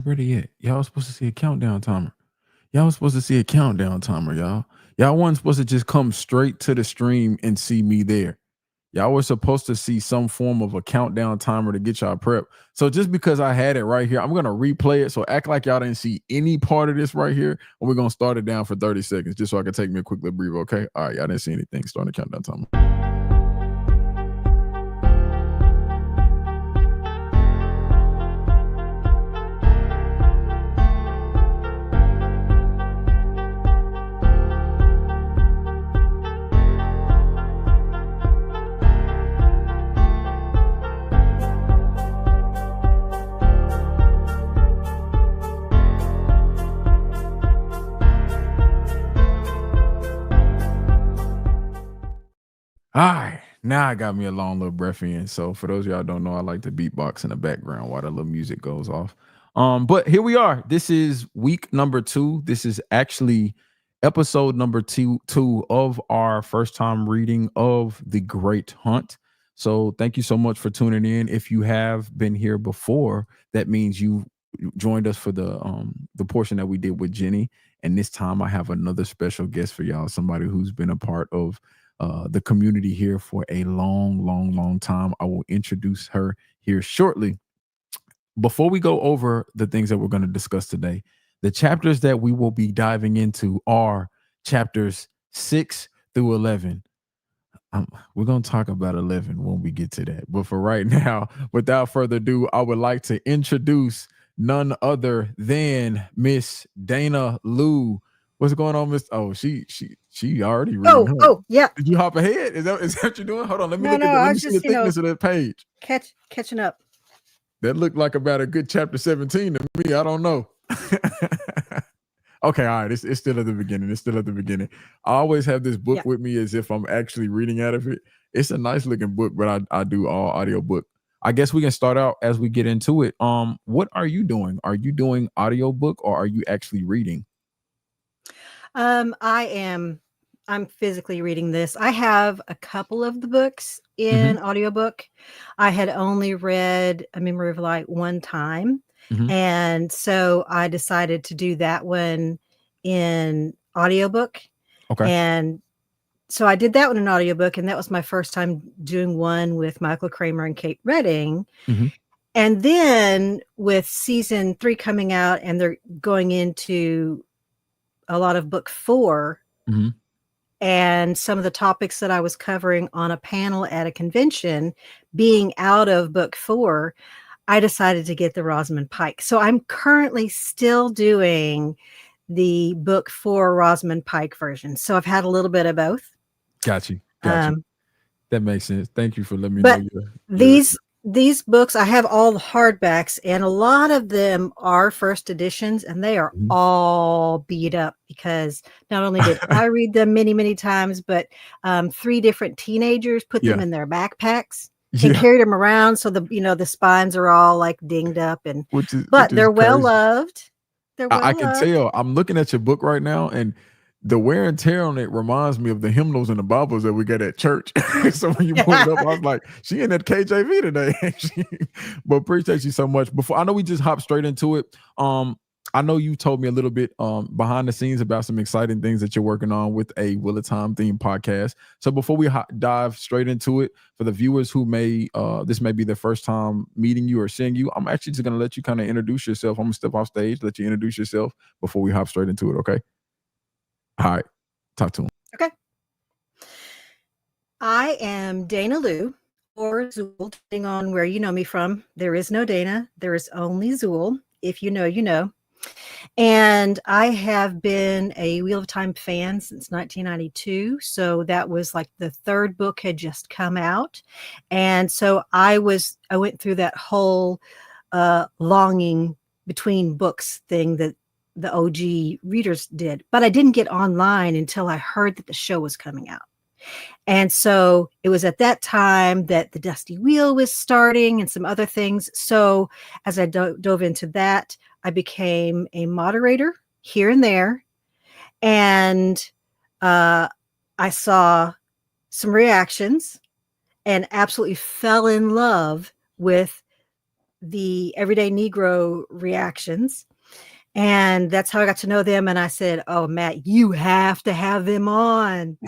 Ready yet? Y'all was supposed to see a countdown timer. Y'all was supposed to see a countdown timer, y'all. Y'all wasn't supposed to just come straight to the stream and see me there. Y'all were supposed to see some form of a countdown timer to get y'all prep. So just because I had it right here, I'm gonna replay it. So act like y'all didn't see any part of this right here, and we're gonna start it down for 30 seconds, just so I can take me a quick little breather. Okay. All right, y'all didn't see anything. Starting the countdown timer. All right, now I got me a long little breath in. So for those of y'all don't know, I like to beatbox in the background while the little music goes off. But here we are. This is week number 2. This is actually episode number two of our first time reading of The Great Hunt. So thank you so much for tuning in. If you have been here before, that means you joined us for the portion that we did with Jenny. And this time I have another special guest for y'all, somebody who's been a part of the community here for a long, long, long time. I will introduce her here shortly. Before we go over the things that we're going to discuss today, the chapters that we will be diving into are chapters 6 through 11. We're going to talk about 11 when we get to that. But for right now, without further ado, I would like to introduce none other than Miss Dana Lou. What's going on, Miss? Oh, she already reading her. Yeah. Did you hop ahead? Is that what you're doing? Hold on, let me No, let I me was see the just, thickness of that page. catching up. That looked like about a good chapter 17 to me. I don't know. Okay, all right. It's still at the beginning. It's still at the beginning. I always have this book with me as if I'm actually reading out of it. It's a nice looking book, but I do all audio book. I guess we can start out as we get into it. What are you doing? Are you doing audio book or are you actually reading? I'm physically reading this. I have a couple of the books in audiobook. I had only read A Memory of Light one time. And so I decided to do that one in audiobook. Okay. And so I did that one in audiobook, and that was my first time doing one with Michael Kramer and Kate Redding. And then with season 3 coming out, and they're going into a lot of book 4, and some of the topics that I was covering on a panel at a convention being out of book 4, I decided to get the Rosamund Pike. So I'm currently still doing the book 4 Rosamund Pike version. So I've had a little bit of both. Got you. That makes sense. Thank you for letting me but know these books, I have all the hardbacks, and a lot of them are first editions, and they are all beat up because not only did I read them many, many times, but 3 different teenagers put them in their backpacks and carried them around. So the spines are all like dinged up, but they're well loved. I can tell. I'm looking at your book right now, and the wear and tear on it reminds me of the hymnals and the Bibles that we get at church. So when you pulled it up, I was like, she in that KJV today. But appreciate you so much. Before I know we just hop straight into it. I know you told me a little bit behind the scenes about some exciting things that you're working on with a Wheel of Time themed podcast. So before we dive straight into it, for the viewers who this may be their first time meeting you or seeing you, I'm actually just going to let you kind of introduce yourself. I'm going to step off stage, let you introduce yourself before we hop straight into it. Okay. All right. Talk to him. Okay. I am Dana Lou, or Zool, depending on where you know me from. There is no Dana. There is only Zool. If you know, you know. And I have been a Wheel of Time fan since 1992. So that was like the 3rd book had just come out. And so I went through that whole longing between books thing that the OG readers did. But I didn't get online until I heard that the show was coming out. And so it was at that time that the Dusty Wheel was starting and some other things. So as I dove into that, I became a moderator here and there. And I saw some reactions and absolutely fell in love with the Everyday Negro reactions. And that's how I got to know them. And I said, "Oh, Matt, you have to have them on."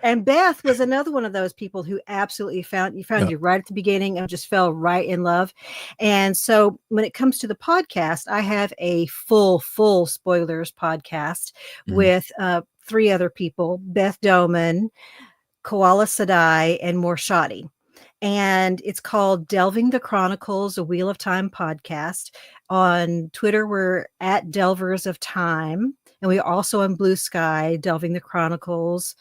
And Beth was another one of those people who absolutely found Yeah. you right at the beginning and just fell right in love. And so when it comes to the podcast, I have a full spoilers podcast Mhm. with 3 other people: Beth Doman, Koala Sadai, and Morshadi. And it's called Delving the Chronicles, a Wheel of Time podcast. On Twitter, we're at Delvers of Time. And we also on Blue Sky, Delving the Chronicles,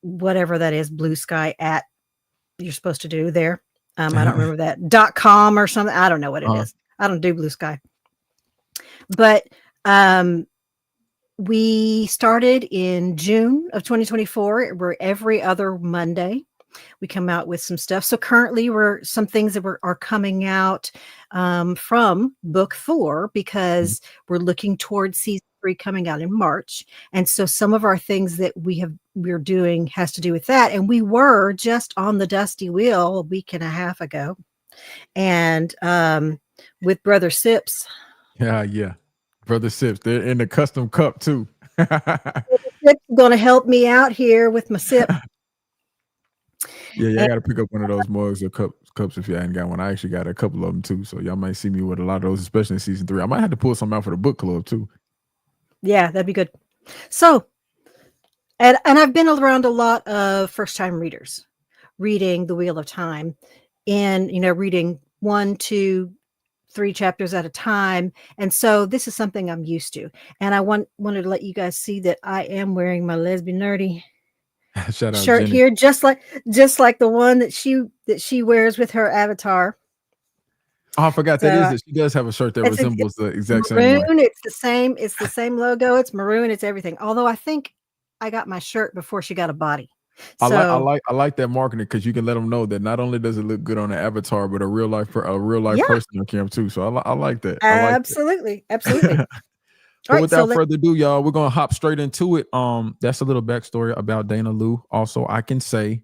whatever that is, Blue Sky at you're supposed to do there. I don't remember that .com or something. I don't know what it Uh, is. I don't do Blue Sky. But um, we started in June of 2024. We're every other Monday. We come out with some stuff. So currently, we're some things that are coming out from book 4 mhm. because we're looking towards season 3 coming out in March. And so some of our things that we're doing has to do with that. And we were just on the Dusty Wheel a week and a half ago, and with Brother Sips. Yeah. Brother Sips, they're in the custom cup too. Sips is going to help me out here with my sip. Yeah, I And gotta pick up one of those mugs or cups if you hadn't got one. I actually got a couple of them too, so y'all might see me with a lot of those, especially in season 3. I might have to pull some out for the book club too. yeah, that'd be good. So, and I've been around a lot of first time readers reading The Wheel of Time, and reading 1, 2, 3 chapters at a time. And so this is something I'm used to. And I wanted to let you guys see that I am wearing my lesbian nerdy Shout out shirt Jenny. here, just like the one that she wears with her avatar. Oh, I forgot So that is it. She does have a shirt that it's resembles the exact same one. maroon. It's the same logo. It's maroon. It's everything. Although I think I got my shirt before she got a body. I like I So like I like that marketing because you can let them know that not only does it look good on the avatar, but a real life yeah, person on camera too. So I like that. I like absolutely. All But right. So without further ado, y'all, we're gonna hop straight into it. That's a little backstory about Dana Lou. Also, I can say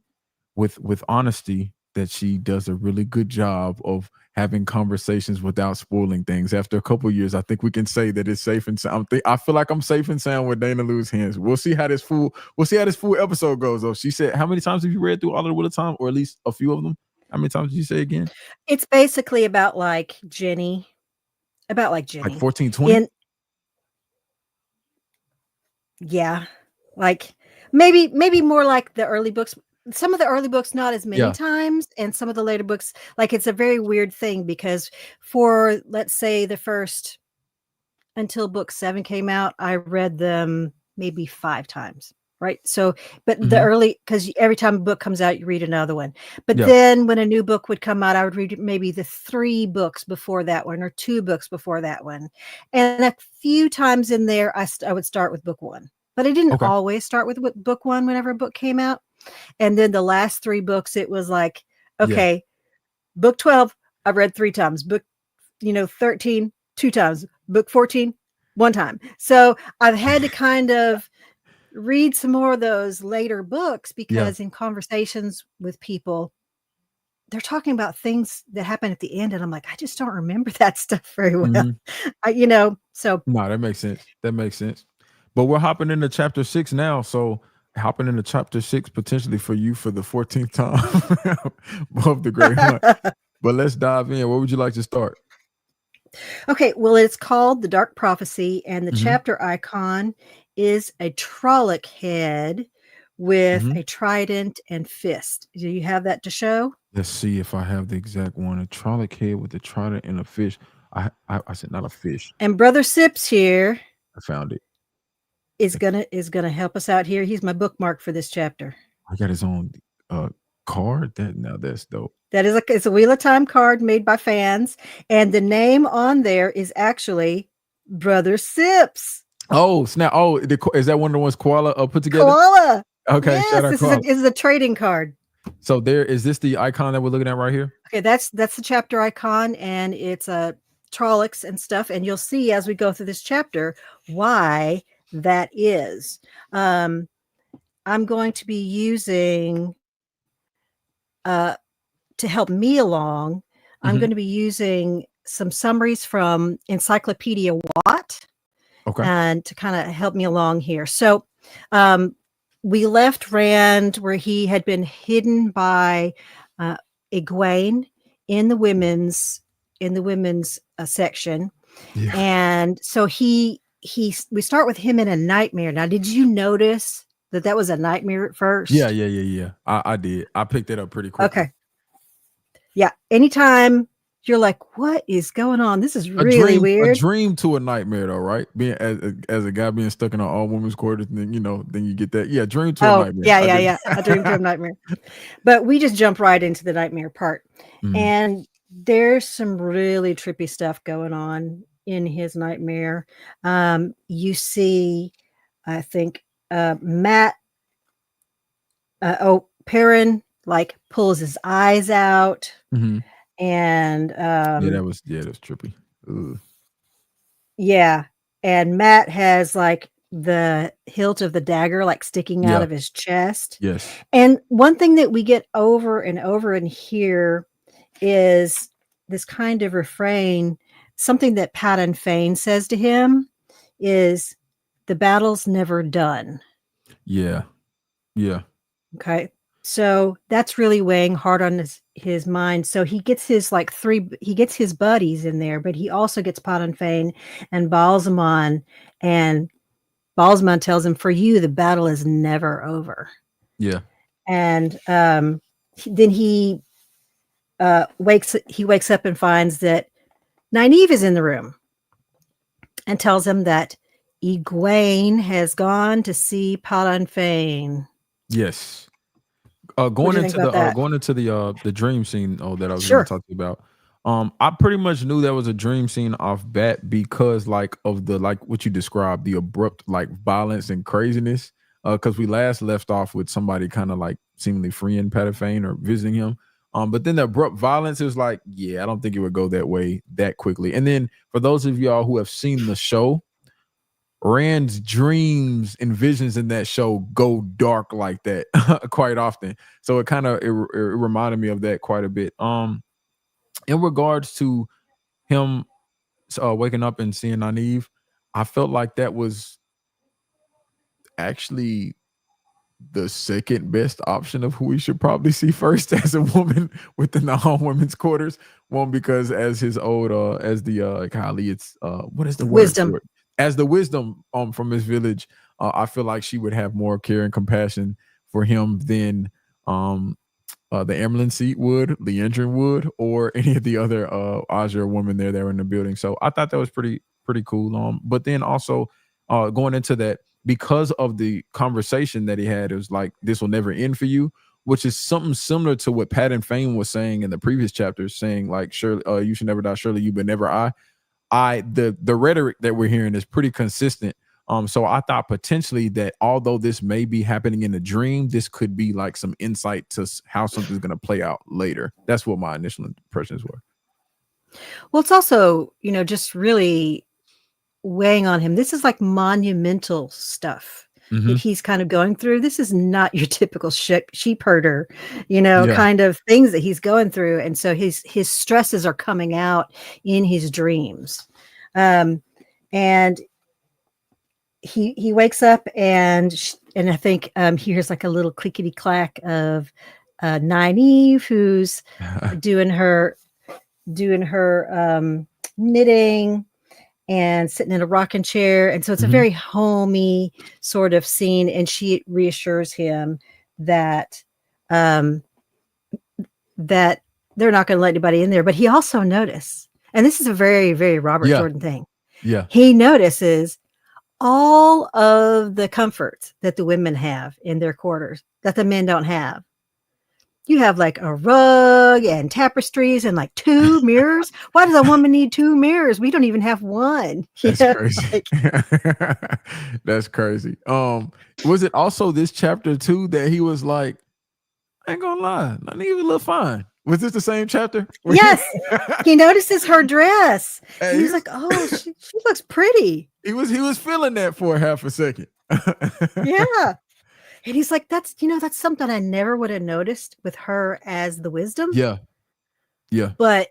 with honesty that she does a really good job of having conversations without spoiling things. After a couple of years, I think we can say that it's safe and sound. I feel like I'm safe and sound with Dana Lou's hands. We'll see how this full episode goes. Though she said, how many times have you read through all of the Wheel of Time, or at least a few of them? How many times did you say again? it's basically about like Jenny, Like 14, 20? in yeah, like maybe more like the early books. Some of the early books not as many Yeah. times, and some of the later books, like, it's a very weird thing because for, let's say, the first until book 7 came out, I read them maybe 5 times, right? So, but the Mhm. early, because every time a book comes out, you read another one. But Yeah. then when a new book would come out, I would read maybe the 3 books before that one or 2 books before that one. And a few times in there, I would start with book 1. But I didn't Okay. always start with book 1 whenever a book came out. And then the last 3 books, it was like, Yeah. okay, book 12, I've read 3 times. Book 13, 2 times. Book 14, 1 time. So I've had to kind of read some more of those later books Yeah. because in conversations with people, they're talking about things that happen at the end, and I'm like, I just don't remember that stuff very well. Mhm. So No, that makes sense. That makes sense. But we're hopping into chapter 6 now. So hopping into chapter 6 potentially for you for the 14th time of the Great Hunt. But let's dive in. Where would you like to start? okay, well, it's called The Dark Prophecy, and the Hmm. chapter icon is a Trolloc head with Hmm. a trident and fist. Do you have that to show? Let's see if I have the exact one. A Trolloc head with a trident and a fish. I said not a fish. And Brother Sips here I found it. is gonna help us out here. He's my bookmark for this chapter. I got his own uh card. That's dope. It's a Wheel of Time card made by fans, and the name on there is actually Brother Sips. Oh, snap. Oh, is that one of the ones Koala put together? Koala. Okay, shout Yes, out this is a Koala. this is a trading card. So there is this the icon that we're looking at right here? Okay, that's the chapter icon, and it's a Trollocs and stuff, and you'll see as we go through this chapter why that is. Um, I'm going to be using to help me along I'm going to be using some summaries from Encyclopedia Watt Okay. and to kind of help me along here. So, we left Rand where he had been hidden by Egwene in the women's section, Yeah. and so we start with him in a nightmare. Now, did you notice that was a nightmare at Yeah, first? yeah, yeah, yeah. I did. I picked it up pretty quickly. Okay, yeah. Anytime you're like, what is going on? This is really A weird. dream to a nightmare, though, right? Being as a guy being stuck in an all women's quarters, and then then you get that. Yeah, dream to a Oh, nightmare. yeah, I yeah, did. yeah. A dream to a nightmare. But we just jump right into the nightmare part. Mhm. And there's some really trippy stuff going on in his nightmare. You see, I think, Matt, Perrin, like pulls his eyes out, Mhm. and Yeah, that was trippy. Ugh. yeah, and Matt has like the hilt of the dagger like sticking out Yeah. of his chest. Yes. And one thing that we get over and over in here is this kind of refrain, something that Patton Fane says to him is, "The battle's never done." Yeah. Yeah. Okay. So that's really weighing hard on his mind. So he gets he gets his buddies in there, but he also gets Patton Fane and Balsamon, and Balsamon tells him, "For you, the battle is never over." Yeah. And then he wakes up and finds that Nynaeve is in the room and tells him that Egwene has gone to see Palan Fane. Yes. What do you think about that? Going into the dream scene that I was going to Sure. talk to you about. I pretty much knew that was a dream scene off bat because like of the like what you described, the abrupt like violence and craziness. Because we last left off with somebody kind of like seemingly freeing Patafane or visiting him. But then the abrupt violence is like, yeah, I don't think it would go that way that quickly. And then for those of y'all who have seen the show, Rand's dreams and visions in that show go dark like that quite often. So it reminded me of that quite a bit. In regards to him waking up and seeing Nynaeve, I felt like that was actually the second best option of who we should probably see first as a woman within the home women's quarters. One, because as his old as the Kylie, it's what is the word Wisdom. for it? As the wisdom from his village, I feel like she would have more care and compassion for him than the Emerald Seat would, Leandrin would, or any of the other Azure women there that were in the building. So I thought that was pretty cool. But then also going into that, because of the conversation that he had, it was like, this will never end for you, which is something similar to what Pat and Fame was saying in the previous chapters, saying like, surely you should never die, surely you, but never the rhetoric that we're hearing is pretty consistent. So I thought potentially that although this may be happening in a dream, this could be like some insight to how something's going to play out later. That's what my initial impressions were. Well, it's also, just really weighing on him. This is like monumental stuff that he's kind of going through. This is not your typical sheep herder, Yeah. kind of things that he's going through. And so his stresses are coming out in his dreams. And he wakes up and I think he hears like a little clickety clack of Nynaeve, who's doing her knitting and sitting in a rocking chair. And so it's a very homey sort of scene. And she reassures him that that they're not going to let anybody in there. But he also noticed, and this is a very, very Robert Jordan thing. Yeah. He notices all of the comforts that the women have in their quarters that the men don't have. You have like a rug and tapestries and like 2 mirrors. Why does a woman need 2 mirrors? We don't even have one. That's crazy. That's crazy. Was it also this chapter too that he was like, I ain't gonna lie, not even look fine. Was this the same chapter? Yes. He notices her dress. Hey, He's like, oh, she looks pretty. He was feeling that for a half a second. Yeah. And he's like, that's something I never would have noticed with her as the wisdom. Yeah. Yeah. But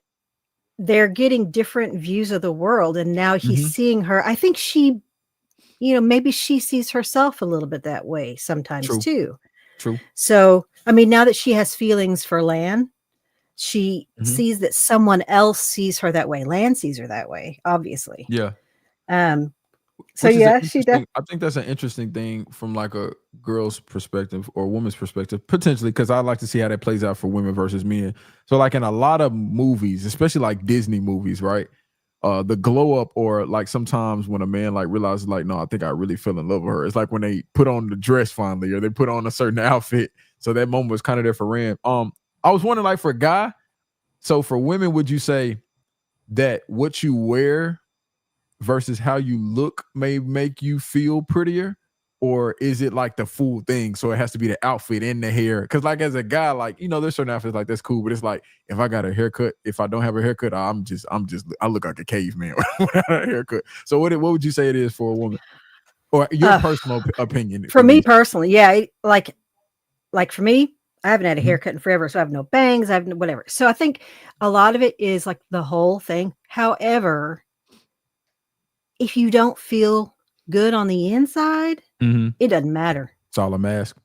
they're getting different views of the world, and now he's Hmm. seeing her. I think she, maybe she sees herself a little bit that way sometimes True. too. True. So, I mean, now that she has feelings for Lan, she Hmm. sees that someone else sees her that way. Lan sees her that way, obviously. Yeah. Um, so Which is an yeah, she does. interesting, I think that's an interesting thing from like a girl's perspective or a woman's perspective, potentially, because I like to see how that plays out for women versus men. So, like in a lot of movies, especially like Disney movies, right? The glow up, or like sometimes when a man like realizes, like, no, I think I really fell in love with her. It's like when they put on the dress finally, or they put on a certain outfit. So that moment was kind of there for Rand. I was wondering, like, for a guy, so for women, would you say that what you wear versus how you look may make you feel prettier, or is it like the full thing, so it has to be the outfit and the hair? Because like as a guy, like, there's certain outfits like that's cool, but it's like if I got a haircut, if I don't have a haircut, I'm just I look like a caveman without a haircut. So what would you say it is for a woman, or your Uh, personal opinion for at me least? personally, yeah, like for me, I haven't had a Mhm. haircut in forever, so I have no bangs, I have whatever. So I think a lot of it is like the whole thing. However, if you don't feel good on the inside, Mhm. it doesn't matter. It's all a mask,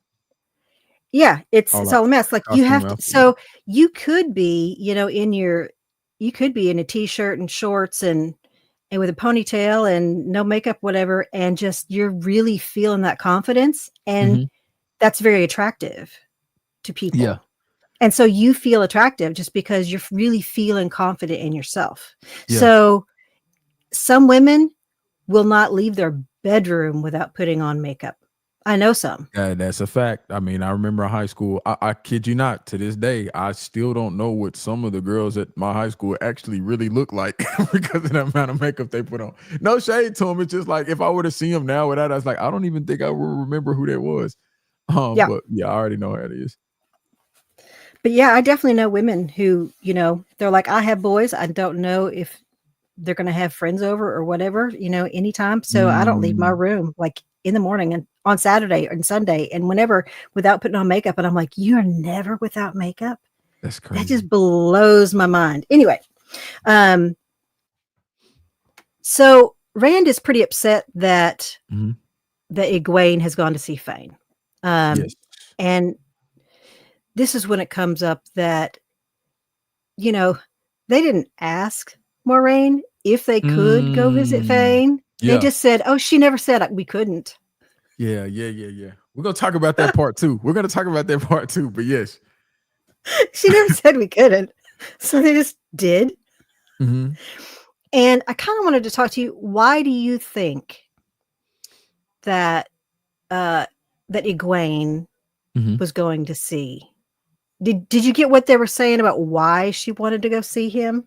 Yeah, it's all a all a mess. Like you costume have to, outfit. so you could be, you could be in a t-shirt and shorts and with a ponytail and no makeup, whatever, and just you're really feeling that confidence, and Mhm. that's very attractive to Yeah, people. And so you feel attractive just because you're really feeling confident in yourself. yeah. So some women will not leave their bedroom without putting on makeup. I know some. That's a fact. I mean, I remember in high school, I kid you not, to this day, I still don't know what some of the girls at my high school actually really look like because of the amount of makeup they put on. No shade to them. It's just like if I were to see them now without, I was like, I don't even think I would remember who that was. Yeah. But yeah, I already know how it is. But yeah, I definitely know women who, they're like, I have boys. I don't know if they're going to have friends over or whatever, anytime. So I don't leave my Mm, room like in the morning and on Saturday and Sunday and whenever without putting on makeup. And I'm like, you're never without makeup? that's That crazy. just blows my mind. Anyway, um, so Rand is pretty upset Mhm. that Egwene has gone to see Fane. Yes. And this is when it comes up that, you know, they didn't ask Moraine if they could go visit Mm, Fane. They yeah. just said, "Oh, she never said we couldn't." Yeah. Yeah. Yeah. Yeah. We're gonna talk about that part too. We're gonna talk about that part too. But yes. She never said we couldn't. So they just did. Hmm. And I kind of wanted to talk to you. Why do you think that uh that Egwene Hmm. was going to see? Did you get what they were saying about why she wanted to go see him?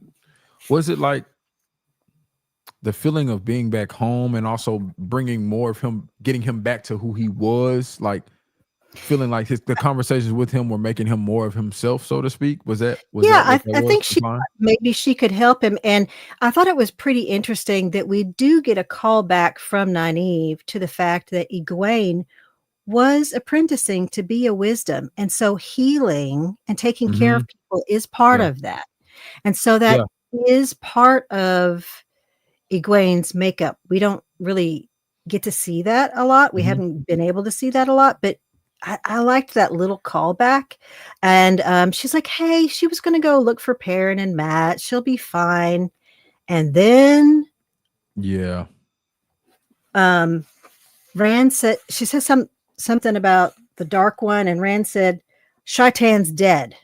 Was it like the feeling of being back home and also bringing more of him, getting him back to who he was, like feeling like the conversations with him were making him more of himself, so to speak? Was that Yeah, what that I was think she implying? maybe she could help him, and I thought it was pretty interesting that we do get a call back from Nynaeve to the fact that Egwene was apprenticing to be a wisdom, and so healing and taking care Hmm. of people is part Yeah, of that, and so that yeah. is part of Egwene's makeup. We don't really get to see that a lot. We Hmm. haven't been able to see that a lot, but I liked that little callback. And she's like, hey, she was going to go look for Perrin and Matt. She'll be fine. And then Yeah. um, Rand said, she said something about the Dark One, and Rand said, Shaitan's dead.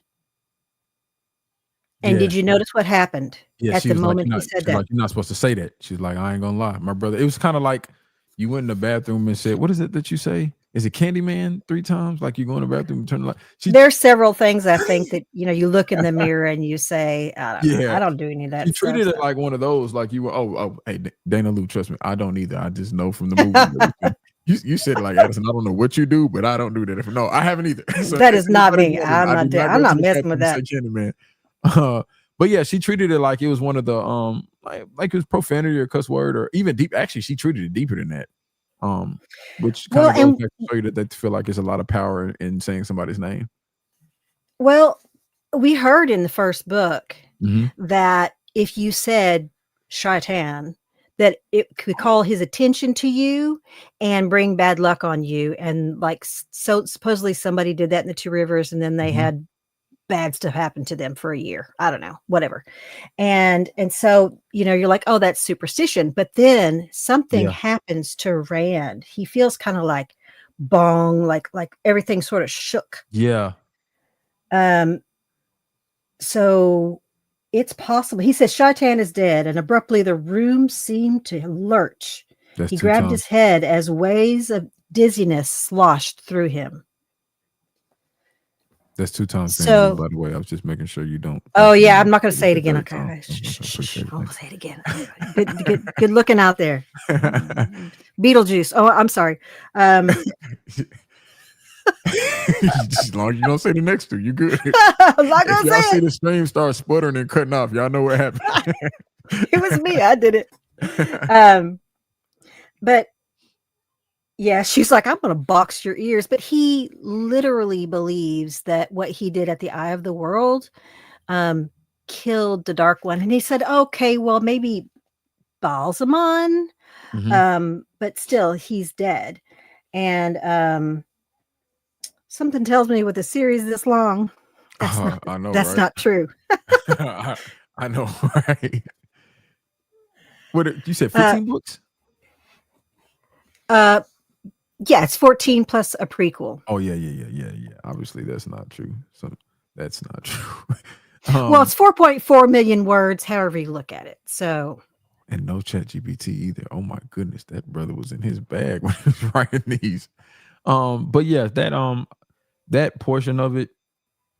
And did Yeah. you notice what happened Yeah, at she the was like, moment "You're he not," said she's that? like, "You're not supposed to say that." She's like, "I ain't gonna lie, my brother." It was kinda like you went in the bathroom and said, what is it that you say? Is it Candyman 3 times? Like you go in the bathroom and turn the light. She There's several things I think that, you look in the mirror and you say, I don't know. Yeah. I don't do any of She that stuff. treated it So like one of those, like you were, "Oh, hey, Dana Lou, trust me, I don't either. I just know from the movies that we've seen." You said it like, "Addison, I don't know what you do, but I don't do that." If no, I haven't either. So that is not anybody's me. wondering, I do not I'm go to not the messing bathroom with and say that. Candyman. Uh, but yeah, she treated it like it was one of the like it was profanity or cuss word or even deep. Actually, she treated it deeper than that. Um, which kind Well, of goes and back to show you that they feel like there's a lot of power in saying somebody's name. well, we heard in the first book Mhm. that if you said shaitan, that it could call his attention to you and bring bad luck on you. And like, so supposedly somebody did that in the Two Rivers, and then they Mhm. had bad stuff happen to them for a year. I don't know, whatever. And so, you're like, oh, that's superstition. But then something Yeah. happens to Rand. He feels kind of like bong, like everything sort of shook. Yeah. Um, so it's possible. He says Shaitan is dead, and abruptly the room seemed to lurch. That's He 2 grabbed times. his head as waves of dizziness sloshed through him. That's 2 times, Dana Lou, So, by the way. I was just making sure you don't oh yeah, I'm accidentally not going to say it say it the again. 3rd Okay, time. okay. Shh, Okay, shh, shh, shh. appreciate I it. won't Thank say it again. Good looking out there. Beetlejuice. Oh, I'm sorry. you. As long as you don't say the next 2, you good. I'm not If going to y'all say see it. the stream start sputtering and cutting off, y'all know what happened. It was me. I did it. Um, but yeah, she's like, I'm going to box your ears. But he literally believes that what he did at the Eye of the World um, killed the Dark One. And he said, okay, well, maybe Balsamon, Mhm. but still, he's dead. And something tells me with a series this long, I know, that's right? not true. I I know, right? You said Uh, 15 books? uh, yeah, it's 14 plus a prequel. Oh, yeah. Obviously, that's not true. So, that's not true. Well, Um, it's 4.4 million words, however you look at it. So, and no ChatGPT either. Oh my goodness, that brother was in his bag when he was writing these. But yeah, that portion of it,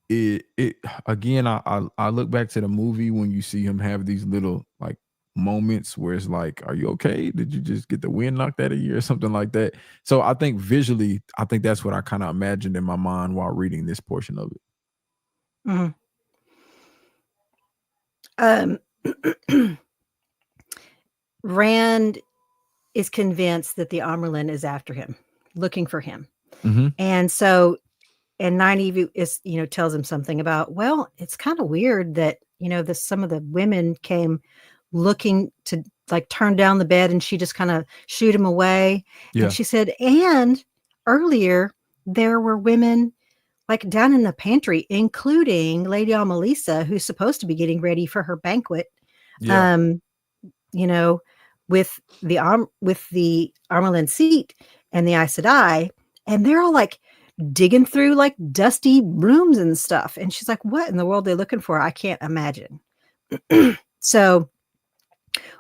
it again, I look back to the movie when you see him have these little like moments where it's like, are you okay? Did you just get the wind knocked out of you or something like that? So I think visually, I think that's what I kind of imagined in my mind while reading this portion of it. mhm. um, Rand is convinced that the Amerlin is after him, looking for him. Hmm. And so, and Nynaeve is, tells him something about, well, it's kind of weird that, some of the women came looking to like turn down the bed and she just kind of shoot him away. And Yeah, she said, and earlier there were women like down in the pantry, including Lady Amalisa, who's supposed to be getting ready for her banquet. yeah, Um, you know, with the Armelin seat and the Aes Sedai, and they're all like digging through like dusty rooms and stuff. And she's like, "What in the world are they looking for? I can't imagine." So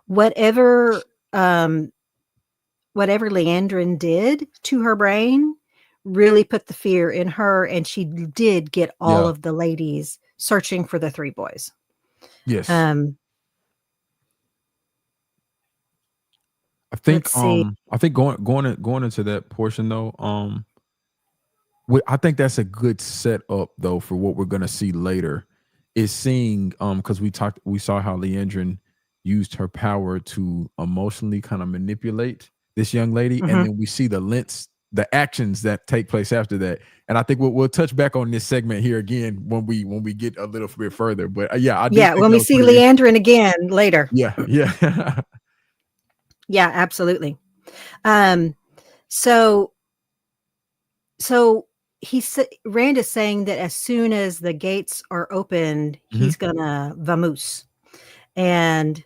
whatever um, whatever Leandrin did to her brain really put the fear in her, and she did get all yeah. of the ladies searching for the three boys. Yes. Um, I think let's see. I think going into that portion though, I think that's a good setup though for what we're gonna see later. Is seeing because we saw how Leandrin used her power to emotionally kind of manipulate this young lady, and Mhm. then we see the actions that take place after that. And I think we'll touch back on this segment here again when we get a little bit further. But yeah, I do Yeah, think when that we was see pretty interesting. Leandrin again later. Yeah. Yeah, absolutely. Um, so so Rand is saying that as soon as the gates are opened, Mhm. he's gonna vamoose. And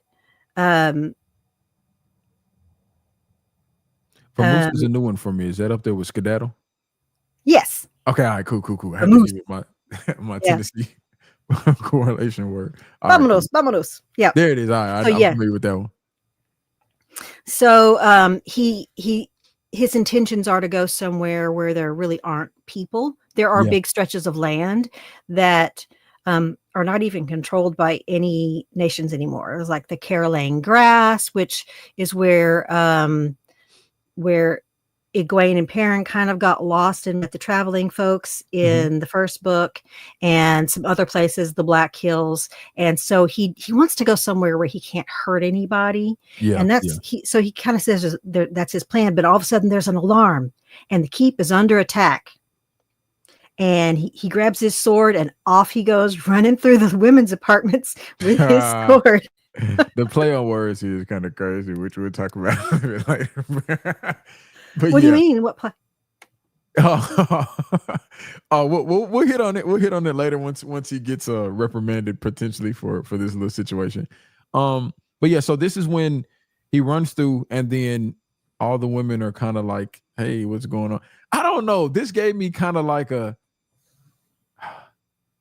um Moose is a um new one for me. Is that up there with Skedaddle? yes, Okay, all right, cool. I had to vamoose. give it my my Yeah. Tennessee correlation word. All right, cool. Vámonos. Yeah. There it is. All right, So I'm yeah. familiar with that one. So he his intentions are to go somewhere where there really aren't people. There are Yeah, big stretches of land that are not even controlled by any nations anymore. It was like the Caroline grass, which is where Egwene and Perrin kind of got lost and met the traveling folks mhm, in the first book, and some other places, the Black Hills. And so he wants to go somewhere where he can't hurt anybody. yeah, And yeah. so he kind of says that's his plan. But all of a sudden there's an alarm and the keep is under attack. And he grabs his sword and off he goes running through the women's apartments with his sword. The play on words here is kind of crazy, which we'll talk about a bit later. But What do you yeah. mean? What? Oh, we'll hit on it. We'll hit on it later once he gets reprimanded potentially for this little situation. But yeah, so this is when he runs through, and then all the women are kind of like, "Hey, what's going on?" I don't know. This gave me kind of like a,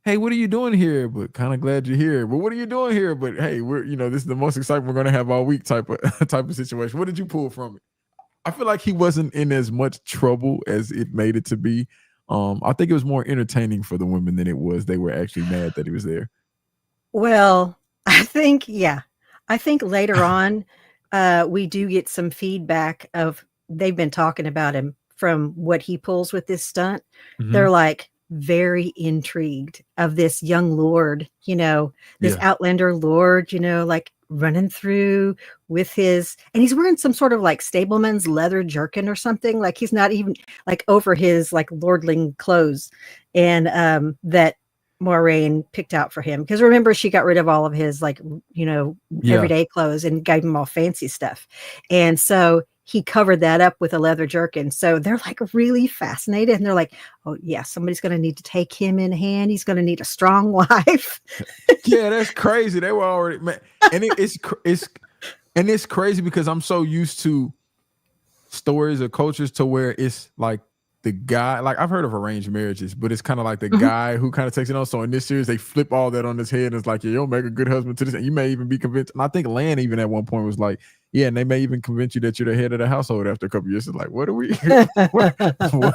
"Hey, what are you doing here?" But kind of glad you're here. But what are you doing here? But hey, we're this is the most excitement we're gonna have all week type of type of situation. What did you pull from it? I feel like he wasn't in as much trouble as it made it to be. I think it was more entertaining for the women than it was they were actually mad that he was there. Well, I think later on, we do get some feedback of they've been talking about him from what he pulls with this stunt. Mhm. They're like very intrigued of this young lord, this Yeah. outlander lord, like running through with and he's wearing some sort of like stableman's leather jerkin or something. Like he's not even like over his like lordling clothes. And that Moraine picked out for him, because remember, she got rid of all of his like Yeah. everyday clothes and gave him all fancy stuff, and so he covered that up with a leather jerkin. So they're like really fascinated, and they're like, oh yeah, somebody's going to need to take him in hand. He's going to need a strong wife. Yeah, that's crazy. They were already man, and it's crazy because I'm so used to stories or cultures to where it's like the guy, like I've heard of arranged marriages, but it's kind of like the Mhm. guy who kind of takes it on. So in this series, they flip all that on his head and it's like, yeah, you'll make a good husband to this. And you may even be convinced. And I think Lan even at one point was like, yeah, and they may even convince you that you're the head of the household after a couple years. It's like, what are we? what, what?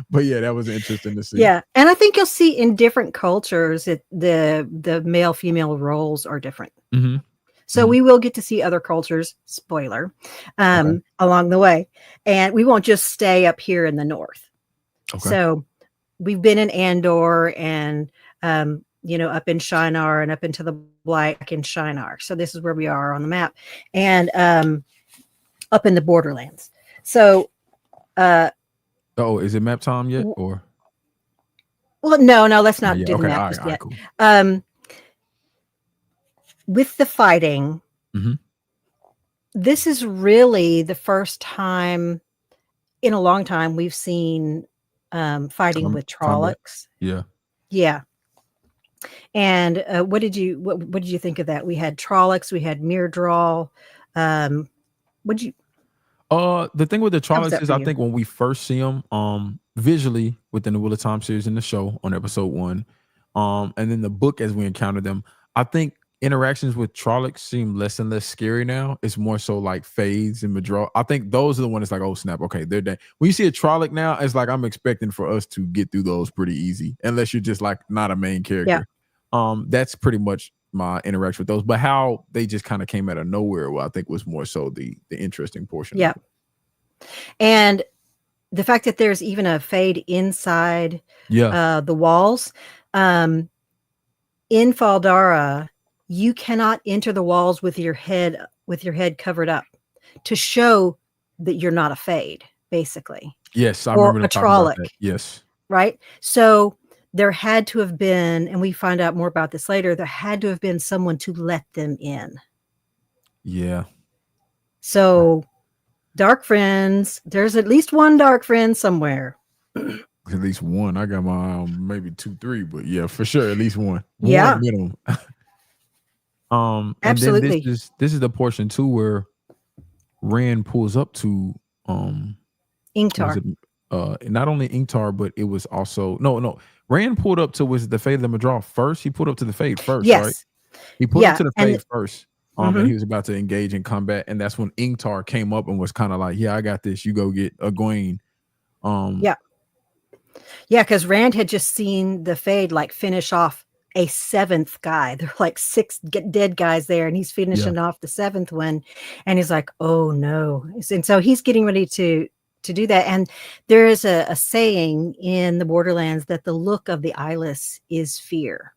But yeah, that was interesting to see. Yeah, and I think you'll see in different cultures that the male female roles are different. Mm-hmm. So Mm-hmm. we will get to see other cultures, spoiler, Okay. along the way. And we won't just stay up here in the north. Okay. So we've been in Andor and, up in Shinar and up into the Black in Shinar. So this is where we are on the map. And up in the borderlands. So, Oh, is it map time yet? Or well, no, let's not not yet? do the Okay. map All right. just All right. yet. Cool. With the fighting, Mm-hmm. this is really the first time in a long time we've seen fighting with Combat. Trollocs. Yeah. Yeah. And what did you think of that? We had Trollocs, we had Myrddraal. What did you The thing with the How was Trollocs that is, for I you? think when we first see them, visually within the Wheel of Time series in the show on episode 1, and then the book as we encounter them, I think interactions with Trollocs seem less and less scary now. It's more so like Fades and Madral. I think those are the ones like, oh snap, okay, they're dead. When you see a Trolloc now, it's like I'm expecting for us to get through those pretty easy, unless you're just like not a main Yeah. character. That's pretty much my interaction with those. But how they just kind of came out of nowhere, well, I think was more so the interesting portion of Yeah. it. And the fact that there's even a Fade inside Yeah. the walls, in Faldara, you cannot enter the walls with your head covered up to show that you're not a Fade, basically, Yes, I or remember a them talking about Trolloc, that. Yes. right? So there had to have been, and we find out more about this later, there had to have been someone to let them in. Yeah. So dark friends, there's at least one dark friend somewhere. At least one. I got my maybe 2, 3, but yeah, for sure, at least one. One Yeah, minimum. And then this absolutely. is this is the portion too where Rand pulls up to was Ingtar. it not only Inktar, but it was also no. Rand pulled up to was it the Fade of the Madral first? He pulled up to the Fade first, right? Yes. He pulled up Yeah. to the And Fade first. And mhm. he was about to engage in combat, and that's when Inktar came up and was kind of like, "Yeah, I got this. You go get Egwene." Yeah. Yeah, because Rand had just seen the Fade like finish off a seventh guy. There are like six dead guys there, and he's Yeah. finishing off the seventh one, and he's like, "Oh no!" And so he's getting ready to do that. And there is a saying in the Borderlands that the look of the eyeless is fear.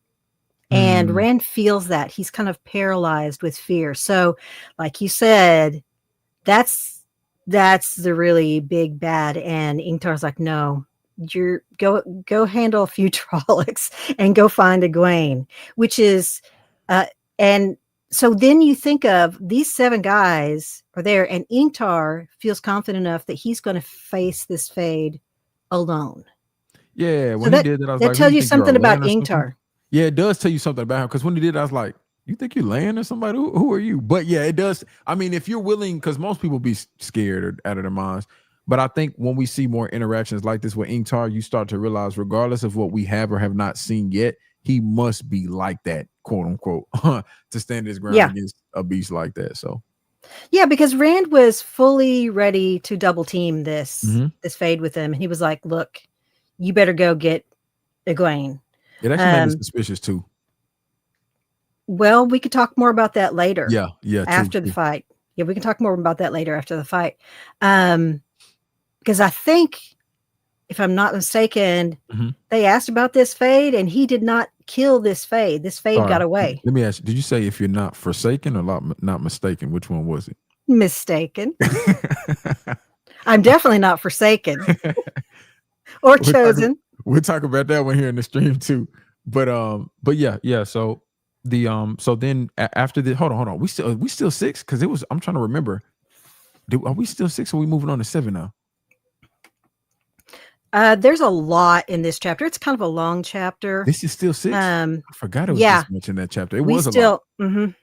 And Mm, Rand feels that he's kind of paralyzed with fear. So, like you said, that's the really big bad. And Ingtar's like, no, you're go handle a few Trollocs and go find Egwene, which is and So then you think of these 7 guys are there, and Ingtar feels confident enough that he's going to face this fade alone. Yeah, So when he did that, I was that like, "Who tells you you think you're, a something about land or something?" Ingtar. Yeah, it does tell you something about him because when he did, I was like, "You think you land or somebody? Who are you?" But yeah, it does. I mean, if you're willing, because most people be scared or out of their minds. But I think when we see more interactions like this with Ingtar, you start to realize, regardless of what we have or have not seen yet, he must be like that, quote unquote, to stand his ground Yeah. against a beast like that. So Yeah, because Rand was fully ready to double team this mhm. fade with him. And he was like, look, you better go get Egwene. It actually made me suspicious too. Well, we could talk more about that later. Yeah, true, After the true. fight. Yeah, we can talk more about that later after the fight. Because I think, if I'm not mistaken, Mhm. they asked about this fade, and he did not kill this fade. This fade Sorry, got away. let me ask you, did you say if you're not forsaken or not mistaken? Which one was it? Mistaken. I'm definitely not forsaken or we'll talk chosen. we'll talk about that one here in the stream too. But yeah. So so then after the hold on. We still 6? Because it was, I'm trying to remember. Are we still 6 or are we moving on to 7 now? There's a lot in this chapter. It's kind of a long chapter. This is still 6? I forgot it was Yeah, this much in that chapter. It we was a lot. still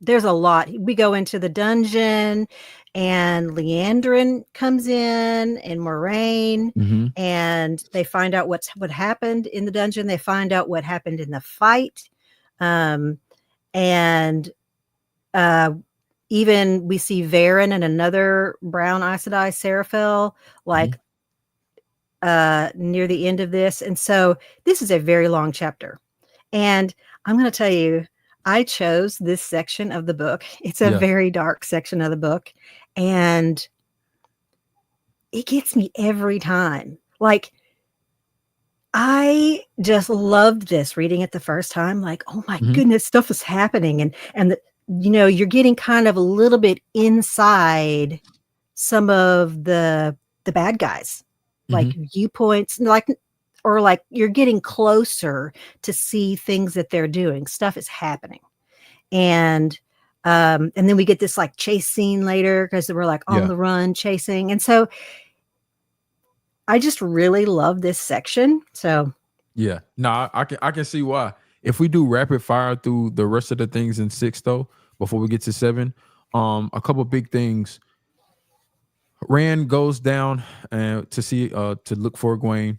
there's a lot. We go into the dungeon, and Leandrin comes in, and Moraine, Mhm. and they find out what happened in the dungeon. They find out what happened in the fight, and even we see Varen and another brown Aes Sedai, Seraphel, like near the end of this. And so this is a very long chapter. And I'm going to tell you, I chose this section of the book. It's a Yeah. very dark section of the book. And it gets me every time. Like, I just loved this reading it the first time. Like, oh my Mhm. goodness, stuff is happening. And you're getting kind of a little bit inside some of the bad guys, like Mhm. viewpoints, like, or like you're getting closer to see things that they're doing. Stuff is happening. And then we get this like chase scene later because we're like on Yeah. the run chasing. And so I just really love this section. So Yeah. No, I can see why. If we do rapid fire through the rest of the things in 6 though, before we get to 7, a couple big things. Rand goes down to see to look for Egwene.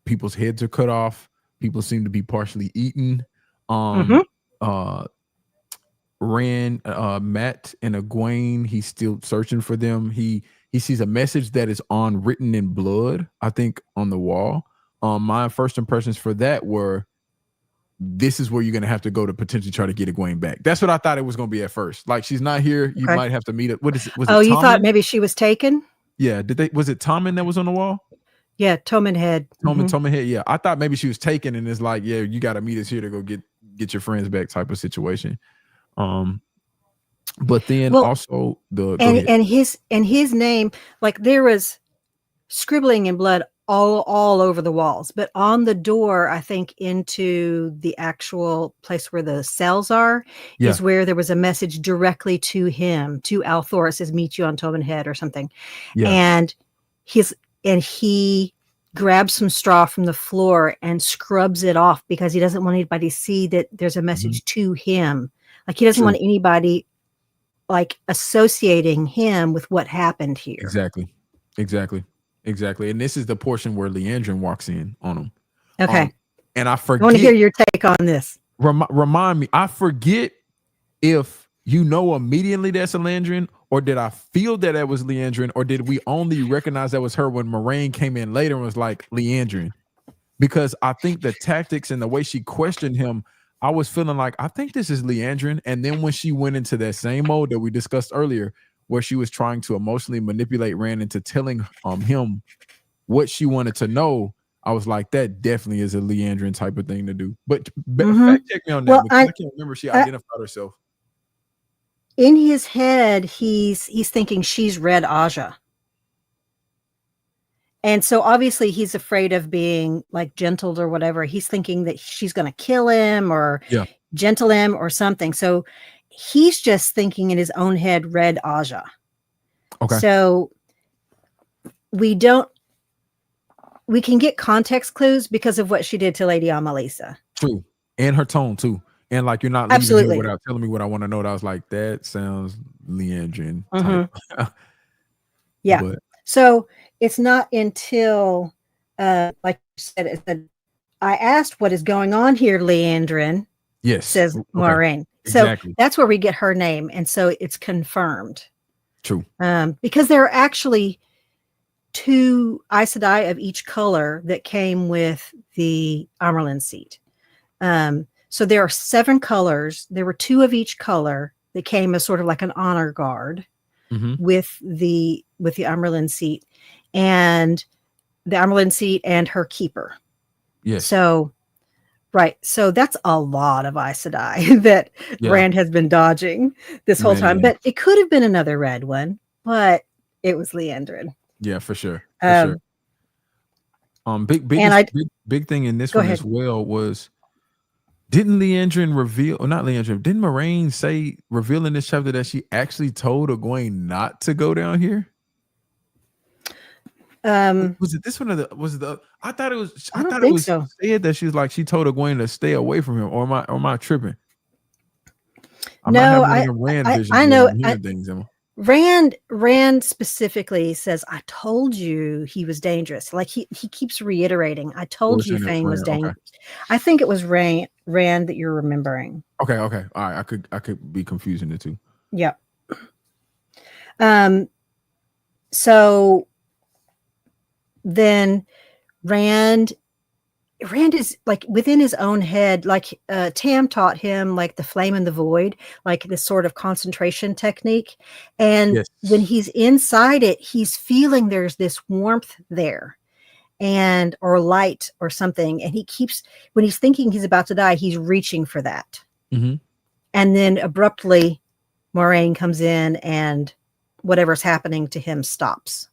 People's heads are cut off. People seem to be partially eaten. mhm. Uh Rand, Matt and Egwene, he's still searching for them. He sees a message that is on written in blood, I think, on the wall. My first impressions for that were, this is where you're gonna have to go to potentially try to get Egwene back. That's what I thought it was gonna be at first. Like, she's not here. You Okay. might have to meet it. What is it? Was Oh, it you thought Tommen? maybe she was taken? Yeah. Was it Tommen that was on the wall? Yeah, Toman Head. Tommen head. Yeah. I thought maybe she was taken and it's like, yeah, you gotta meet us here to go get your friends back type of situation. Um, but then Well, also go and ahead. his name, like there was scribbling in blood all over the walls, but on the door, I think into the actual place where the cells are Yeah. is where there was a message directly to him, to Althor. It says meet you on Tobin Head or something. Yeah. And he grabs some straw from the floor and scrubs it off because he doesn't want anybody to see that there's a message to him. Like he doesn't True. want anybody like associating him with what happened here. Exactly. And this is the portion where Leandrin walks in on him. Okay. And I I want to hear forget, your take on this. remind me, I forget if you know immediately that's a Leandrin, or did I feel that that was Leandrin, or did we only recognize that was her when Moraine came in later and was like, Leandrin? Because I think the tactics and the way she questioned him, I was feeling like, I think this is Leandrin. And then when she went into that same mode that we discussed earlier, where she was trying to emotionally manipulate Rand into telling him what she wanted to know, I was like, that definitely is a Leandrin type of thing to do. But fact check me on that, Well, because I can't remember if she identified herself. in his head, he's thinking she's Red Aja. And so obviously he's afraid of being like gentled or whatever. He's thinking that she's going to kill him or Yeah. gentle him or something. So he's just thinking in his own head, Red Aja. Okay. So we don't, we can get context clues because of what she did to Lady Amalisa. True. And her tone too. And like you're not leaving here Absolutely. without telling me what I want to know. I was like, that sounds Leandrin type. Mm-hmm. Yeah. But So it's not until, like you said, it said, I asked what is going on here, Leandrin, yes. says Okay. Moiraine. Exactly. So that's where we get her name. And so it's confirmed. True. Because there are actually 2 Aes Sedai of each color that came with the Amerlin seat. So there are 7 colors. There were 2 of each color that came as sort of like an honor guard with the Amerlin seat, and the Amerlin seat and her keeper. Yes. So, right. So that's a lot of Aes Sedai that Rand has been dodging this whole time. But it could have been another red one, but it was Leandrin. Yeah, for sure. For sure. Big thing in this one as well was, didn't Leandrin reveal, or not Leandrin, didn't Moiraine reveal in this chapter that she actually told Egwene not to go down here? Was it this one or the I thought it was so. said that she was like, she told Egwene to stay away from him, or am I tripping? I'm no, not having Rand visions. I know. Things, Emma. Rand specifically says, I told you he was dangerous. Like he keeps reiterating, I told you Fane was dangerous. Okay. I think it was Rand that you're remembering. Okay. All right. I could be confusing the two. Yep. So then Rand is like within his own head, like Tam taught him like the flame in the void, like this sort of concentration technique. And when he's inside it, he's feeling there's this warmth there and or light or something. And he keeps, when he's thinking he's about to die, he's reaching for that. And then abruptly Moiraine comes in and whatever's happening to him stops.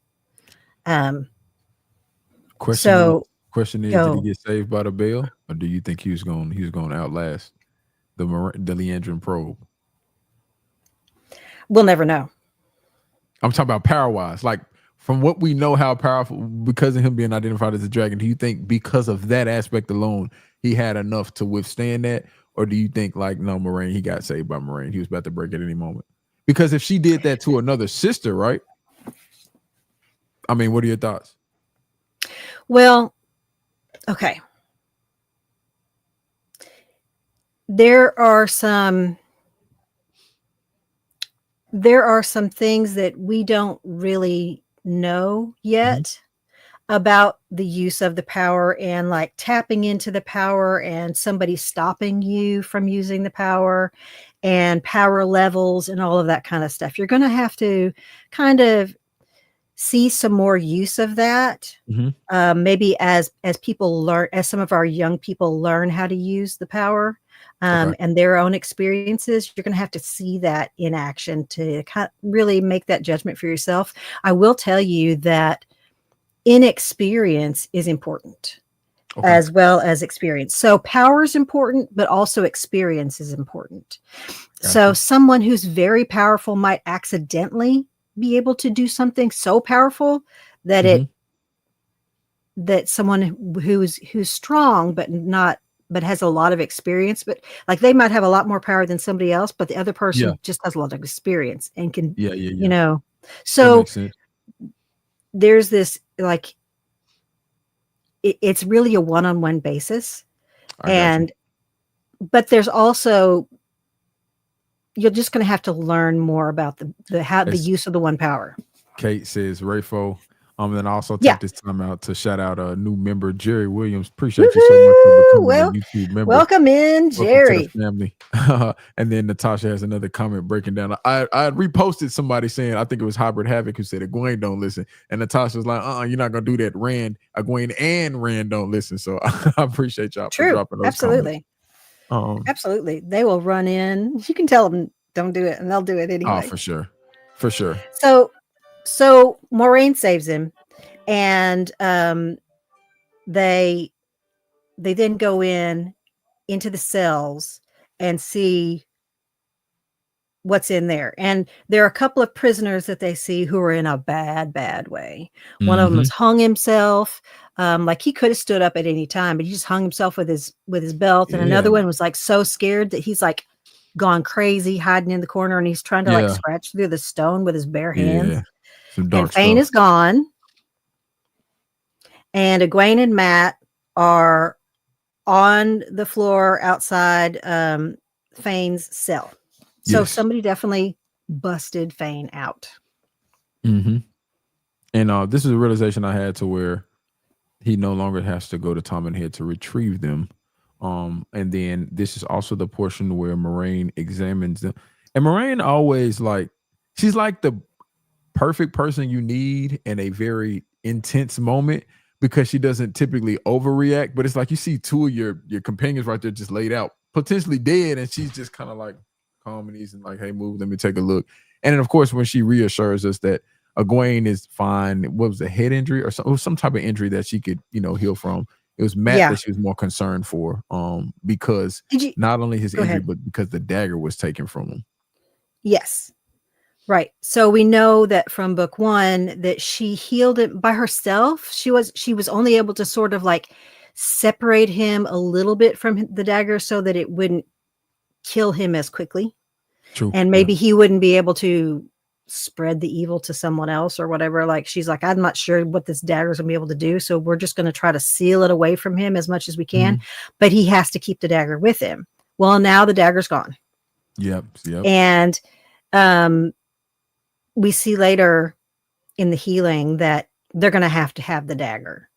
Question is, did he get saved by the bell, or do you think he was going to outlast the Leandrin probe? We'll never know. I'm talking about power wise, like from what we know, how powerful, because of him being identified as a dragon. Do you think because of that aspect alone, he had enough to withstand that, or do you think like, no, Moiraine, he got saved by Moiraine, he was about to break at any moment? Because if she did that to another sister, right? I mean, what are your thoughts? Well, okay. There are some things that we don't really know yet about the use of the power and like tapping into the power and somebody stopping you from using the power and power levels and all of that kind of stuff. You're going to have to kind of see some more use of that. Maybe as people learn, as some of our young people learn how to use the power and their own experiences, you're going to have to see that in action to really make that judgment for yourself. I will tell you that inexperience is important as well as experience. So power is important, but also experience is important. Gotcha. So someone who's very powerful might accidentally be able to do something so powerful that that someone who's strong but has a lot of experience, but like they might have a lot more power than somebody else, but the other person just has a lot of experience and can you know. So there's this like it's really a one-on-one basis, but there's also, you're just going to have to learn more about the use of the one power. Kate says, Rayfo. Then also take this time out to shout out a new member, Jerry Williams. Appreciate you so much for becoming a YouTube member. Welcome in, Jerry. Welcome to the family. And then Natasha has another comment breaking down. I reposted somebody saying, I think it was Hybrid Havoc who said Egwene don't listen. And Natasha was like, you're not gonna do that. Egwene and Rand don't listen. So I appreciate y'all for dropping those absolutely. Comments. Absolutely. They will run in. You can tell them don't do it, and they'll do it anyway. Oh, for sure. For sure. So Moiraine saves him, And they then go into the cells and see what's in there. And there are a couple of prisoners that they see who are in a bad way. One of them has hung himself. Like he could have stood up at any time, but he just hung himself with his belt. And Yeah. another one was like so scared that he's like gone crazy, hiding in the corner, and he's trying to like Yeah. scratch through the stone with his bare hands. Yeah. Some And dark Fane stuff. is gone. And Egwene and Matt are on the floor outside Fane's cell. So Yes. somebody definitely busted Fane out. And this is a realization I had to where he no longer has to go to Tom and Head to retrieve them. And then this is also the portion where Moraine examines them. And Moraine always she's like the perfect person you need in a very intense moment because she doesn't typically overreact. But it's like you see two of your companions right there just laid out, potentially dead, and she's just kind of like calm and easy and like, hey, move, let me take a look. And then of course when she reassures us that Egwene is fine. What was a head injury or some type of injury that she could, heal from? It was Matt that she was more concerned for, because not only his injury, but because the dagger was taken from him. Yes. Right. So we know that from book 1 that she healed it by herself. She was only able to sort of like separate him a little bit from the dagger so that it wouldn't kill him as quickly. True. And maybe he wouldn't be able to spread the evil to someone else or whatever. Like she's like, I'm not sure what this dagger is gonna be able to do. So we're just going to try to seal it away from him as much as we can. But he has to keep the dagger with him. Well, now the dagger's gone. Yep. And we see later in the healing that they're going to have the dagger.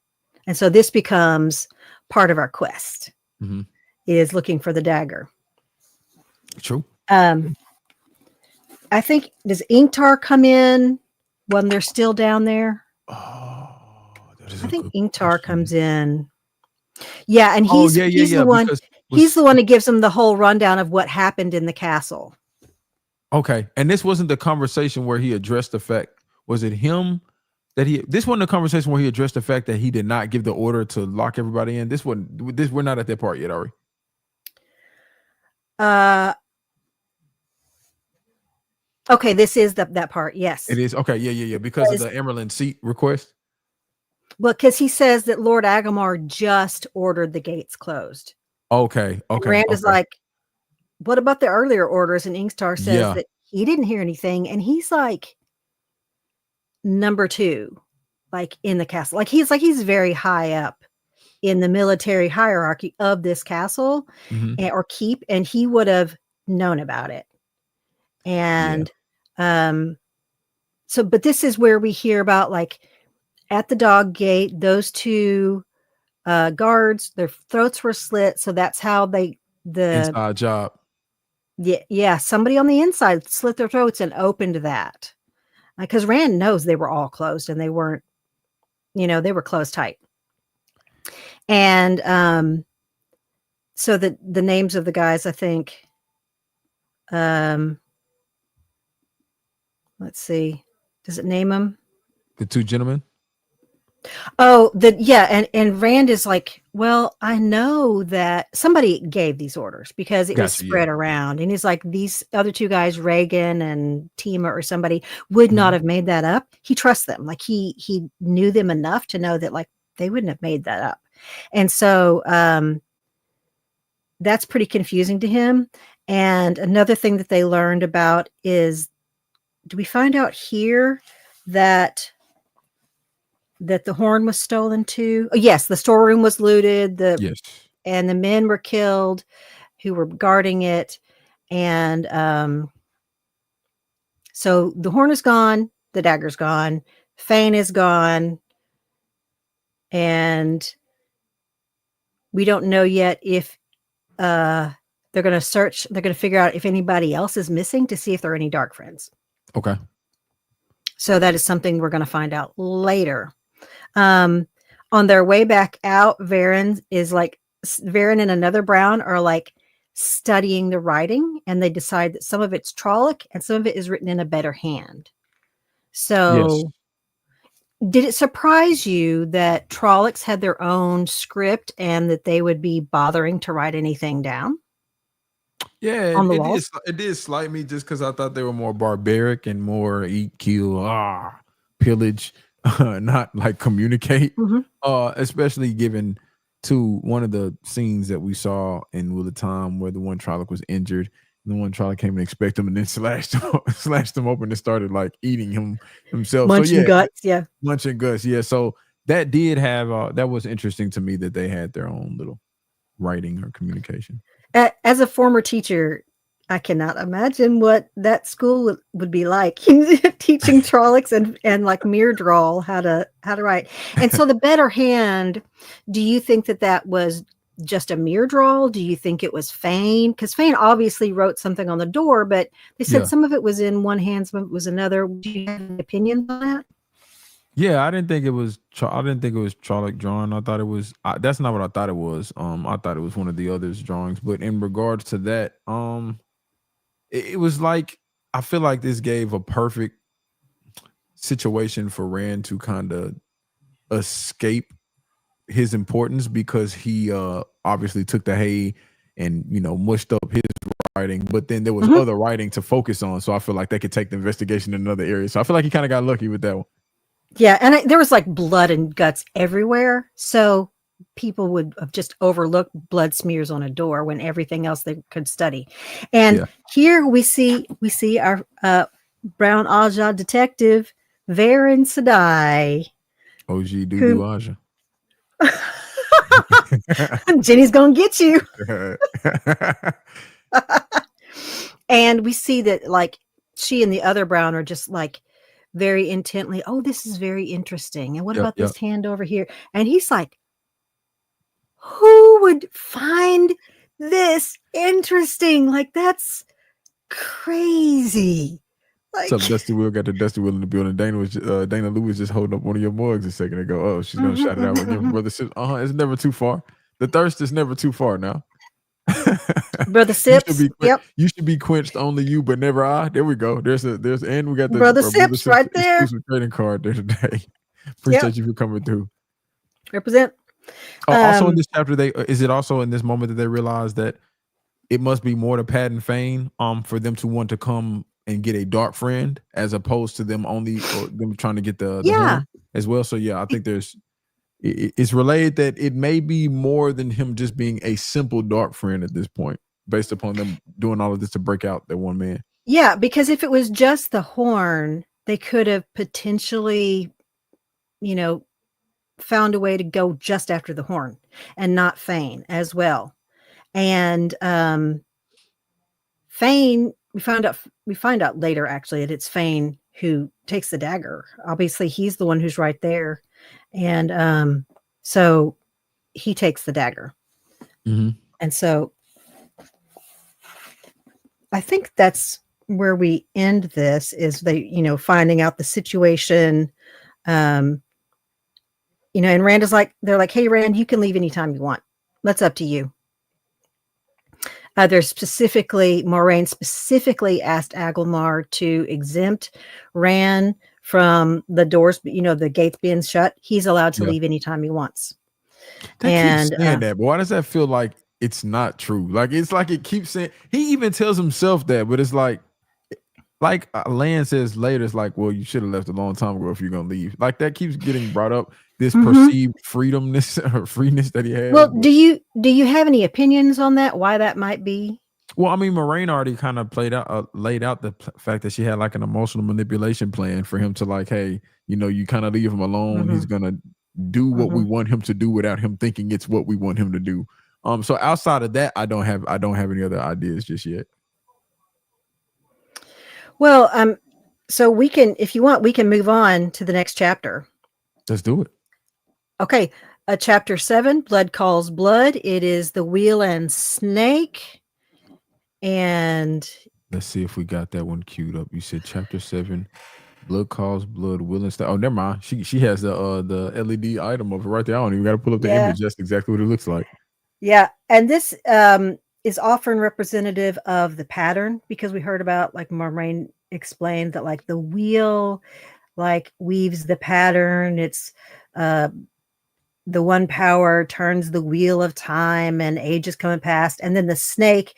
And so this becomes part of our quest, is looking for the dagger. True. I think, does Ingtar come in when they're still down there? Oh, I think Ingtar comes in. Yeah, and he's the one. He's the one who gives them the whole rundown of what happened in the castle. Okay, and this wasn't the conversation where he addressed the fact. Was it him that this wasn't the conversation where he addressed the fact that he did not give the order to lock everybody in? We're not at that part yet, are we? Okay, this is that part. Yes, it is. Okay, yeah. Because of the Emerald seat request. Well, because he says that Lord Agamar just ordered the gates closed. Okay. And Rand is like, what about the earlier orders? And Ingtar says that he didn't hear anything, and he's like number 2, like in the castle. Like he's very high up in the military hierarchy of this castle or keep, and he would have known about it. And so, but this is where we hear about, like, at the dog gate, those 2 guards, their throats were slit. So that's how the inside job. Yeah, somebody on the inside slit their throats and opened that. Because Rand knows they were all closed and they weren't, they were closed tight. And so the names of the guys, I think, let's see. Does it name them? The 2 gentlemen? Oh, and Rand is like, well, I know that somebody gave these orders because it was spread around. And he's like, these other 2 guys, Reagan and Tima or somebody, would not have made that up. He trusts them. Like he knew them enough to know that, like, they wouldn't have made that up. And so that's pretty confusing to him. And another thing that they learned about is, do we find out here that the horn was stolen too? Oh, yes, the storeroom was looted. And the men were killed who were guarding it. And so the horn is gone, the dagger's gone, Fane is gone, and we don't know yet if they're going to search. They're going to figure out if anybody else is missing to see if there are any dark friends. Okay. So that is something we're going to find out later. On their way back out, Varen and another Brown are like studying the writing, and they decide that some of it's Trolloc and some of it is written in a better hand. So Did it surprise you that Trollocs had their own script and that they would be bothering to write anything down Yeah, on the it did. walls? It did slight me just because I thought they were more barbaric and more eat, kill, pillage, not like communicate. Mhm. Especially given to one of the scenes that we saw in Wheel of Time where the one Trolloc was injured, and the one Trolloc came and expect him, and then slashed him, slashed him open and started like eating him himself. So Munching yeah, guts, yeah. munching guts. Yeah, so that did have that was interesting to me that they had their own little writing or communication. As a former teacher, I cannot imagine what that school would be like teaching Trollocs and like Mirdrawl how to write. And so the better hand, do you think that that was just a Mirdrawl? Do you think it was Fane? Because Fane obviously wrote something on the door, but they said Yeah. some of it was in one hand, some of it was another. Do you have any opinions on that? Yeah, I didn't think it was. I didn't think it was Trolloc drawing. I thought it was. That's not what I thought it was. I thought it was one of the others' drawings. But in regards to that, it was like I feel like this gave a perfect situation for Rand to kind of escape his importance because he obviously took the hay and mushed up his writing, but then there was Mhm. other writing to focus on. So I feel like they could take the investigation in another area. So I feel like he kind of got lucky with that one. Yeah, and there was like blood and guts everywhere. So people would have just overlooked blood smears on a door when everything else they could study. And Yeah. here we see our brown Aja detective Varen Sadai, OG who Dudu Aja. Jenny's gonna get you. And we see that like she and the other brown are just like very intently, oh, this is very interesting. And what Yep, about yep. this hand over here? And he's like, who would find this interesting? Like, that's crazy. What's Like, up, Dusty Will? Got the Dusty Will in the building. Dana Lou was just holding up one of your mugs a second ago. Oh, she's gonna shout it out again for Brother Sips. It's never too far. The thirst is never too far now. Brother Sips. Yep. You should be quenched, only you, but never I. There we go. And we got the Brother Brother Sips Sips right there. exclusive trading card there today. Yep. Appreciate you for coming through. Represent. Also in this chapter, is it also in this moment that they realize that it must be more to Pat and Fane for them to want to come and get a dark friend as opposed to them only or them trying to get the Yeah. horn as well. So yeah, I think it's related that it may be more than him just being a simple dark friend at this point, based upon them doing all of this to break out that one man. Yeah, because if it was just the horn, they could have potentially, you know, found a way to go just after the horn and not Fane as well. And Fane, we find out later actually that it's Fane who takes the dagger. Obviously, he's the one who's right there, and so he takes the dagger. Mm-hmm. And so I think that's where we end this is they, finding out the situation. And Rand is like, they're like, hey, Rand, you can leave anytime you want. That's up to you. There's Moraine specifically asked Agelmar to exempt Rand from the doors, the gates being shut. He's allowed to Yeah. leave anytime he wants. They keep saying that, but why does that feel like it's not true? Like it's like it keeps saying he even tells himself that, but it's like Lan says later, it's like, well, you should have left a long time ago if you're gonna leave. Like that keeps getting brought up. This perceived freedomness or freeness that he has. Well, do you have any opinions on that? Why that might be? Well, I mean, Moraine already kind of laid out the fact that she had like an emotional manipulation plan for him to like, hey, you kind of leave him alone. He's gonna do what we want him to do without him thinking it's what we want him to do. So outside of that, I don't have any other ideas just yet. Well, so we can, if you want, we can move on to the next chapter. Let's do it. Okay, chapter 7, Blood Calls Blood. It is the Wheel and Snake. And let's see if we got that one queued up. You said chapter 7, Blood Calls Blood, Wheel and Snake. Oh, never mind. She has the LED item of it right there. I don't even got to pull up the image. That's exactly what it looks like. Yeah, and this is often representative of the pattern because we heard about like Moraine explained that like the wheel like weaves the pattern. It's the one power turns the wheel of time and ages come and past. And then the snake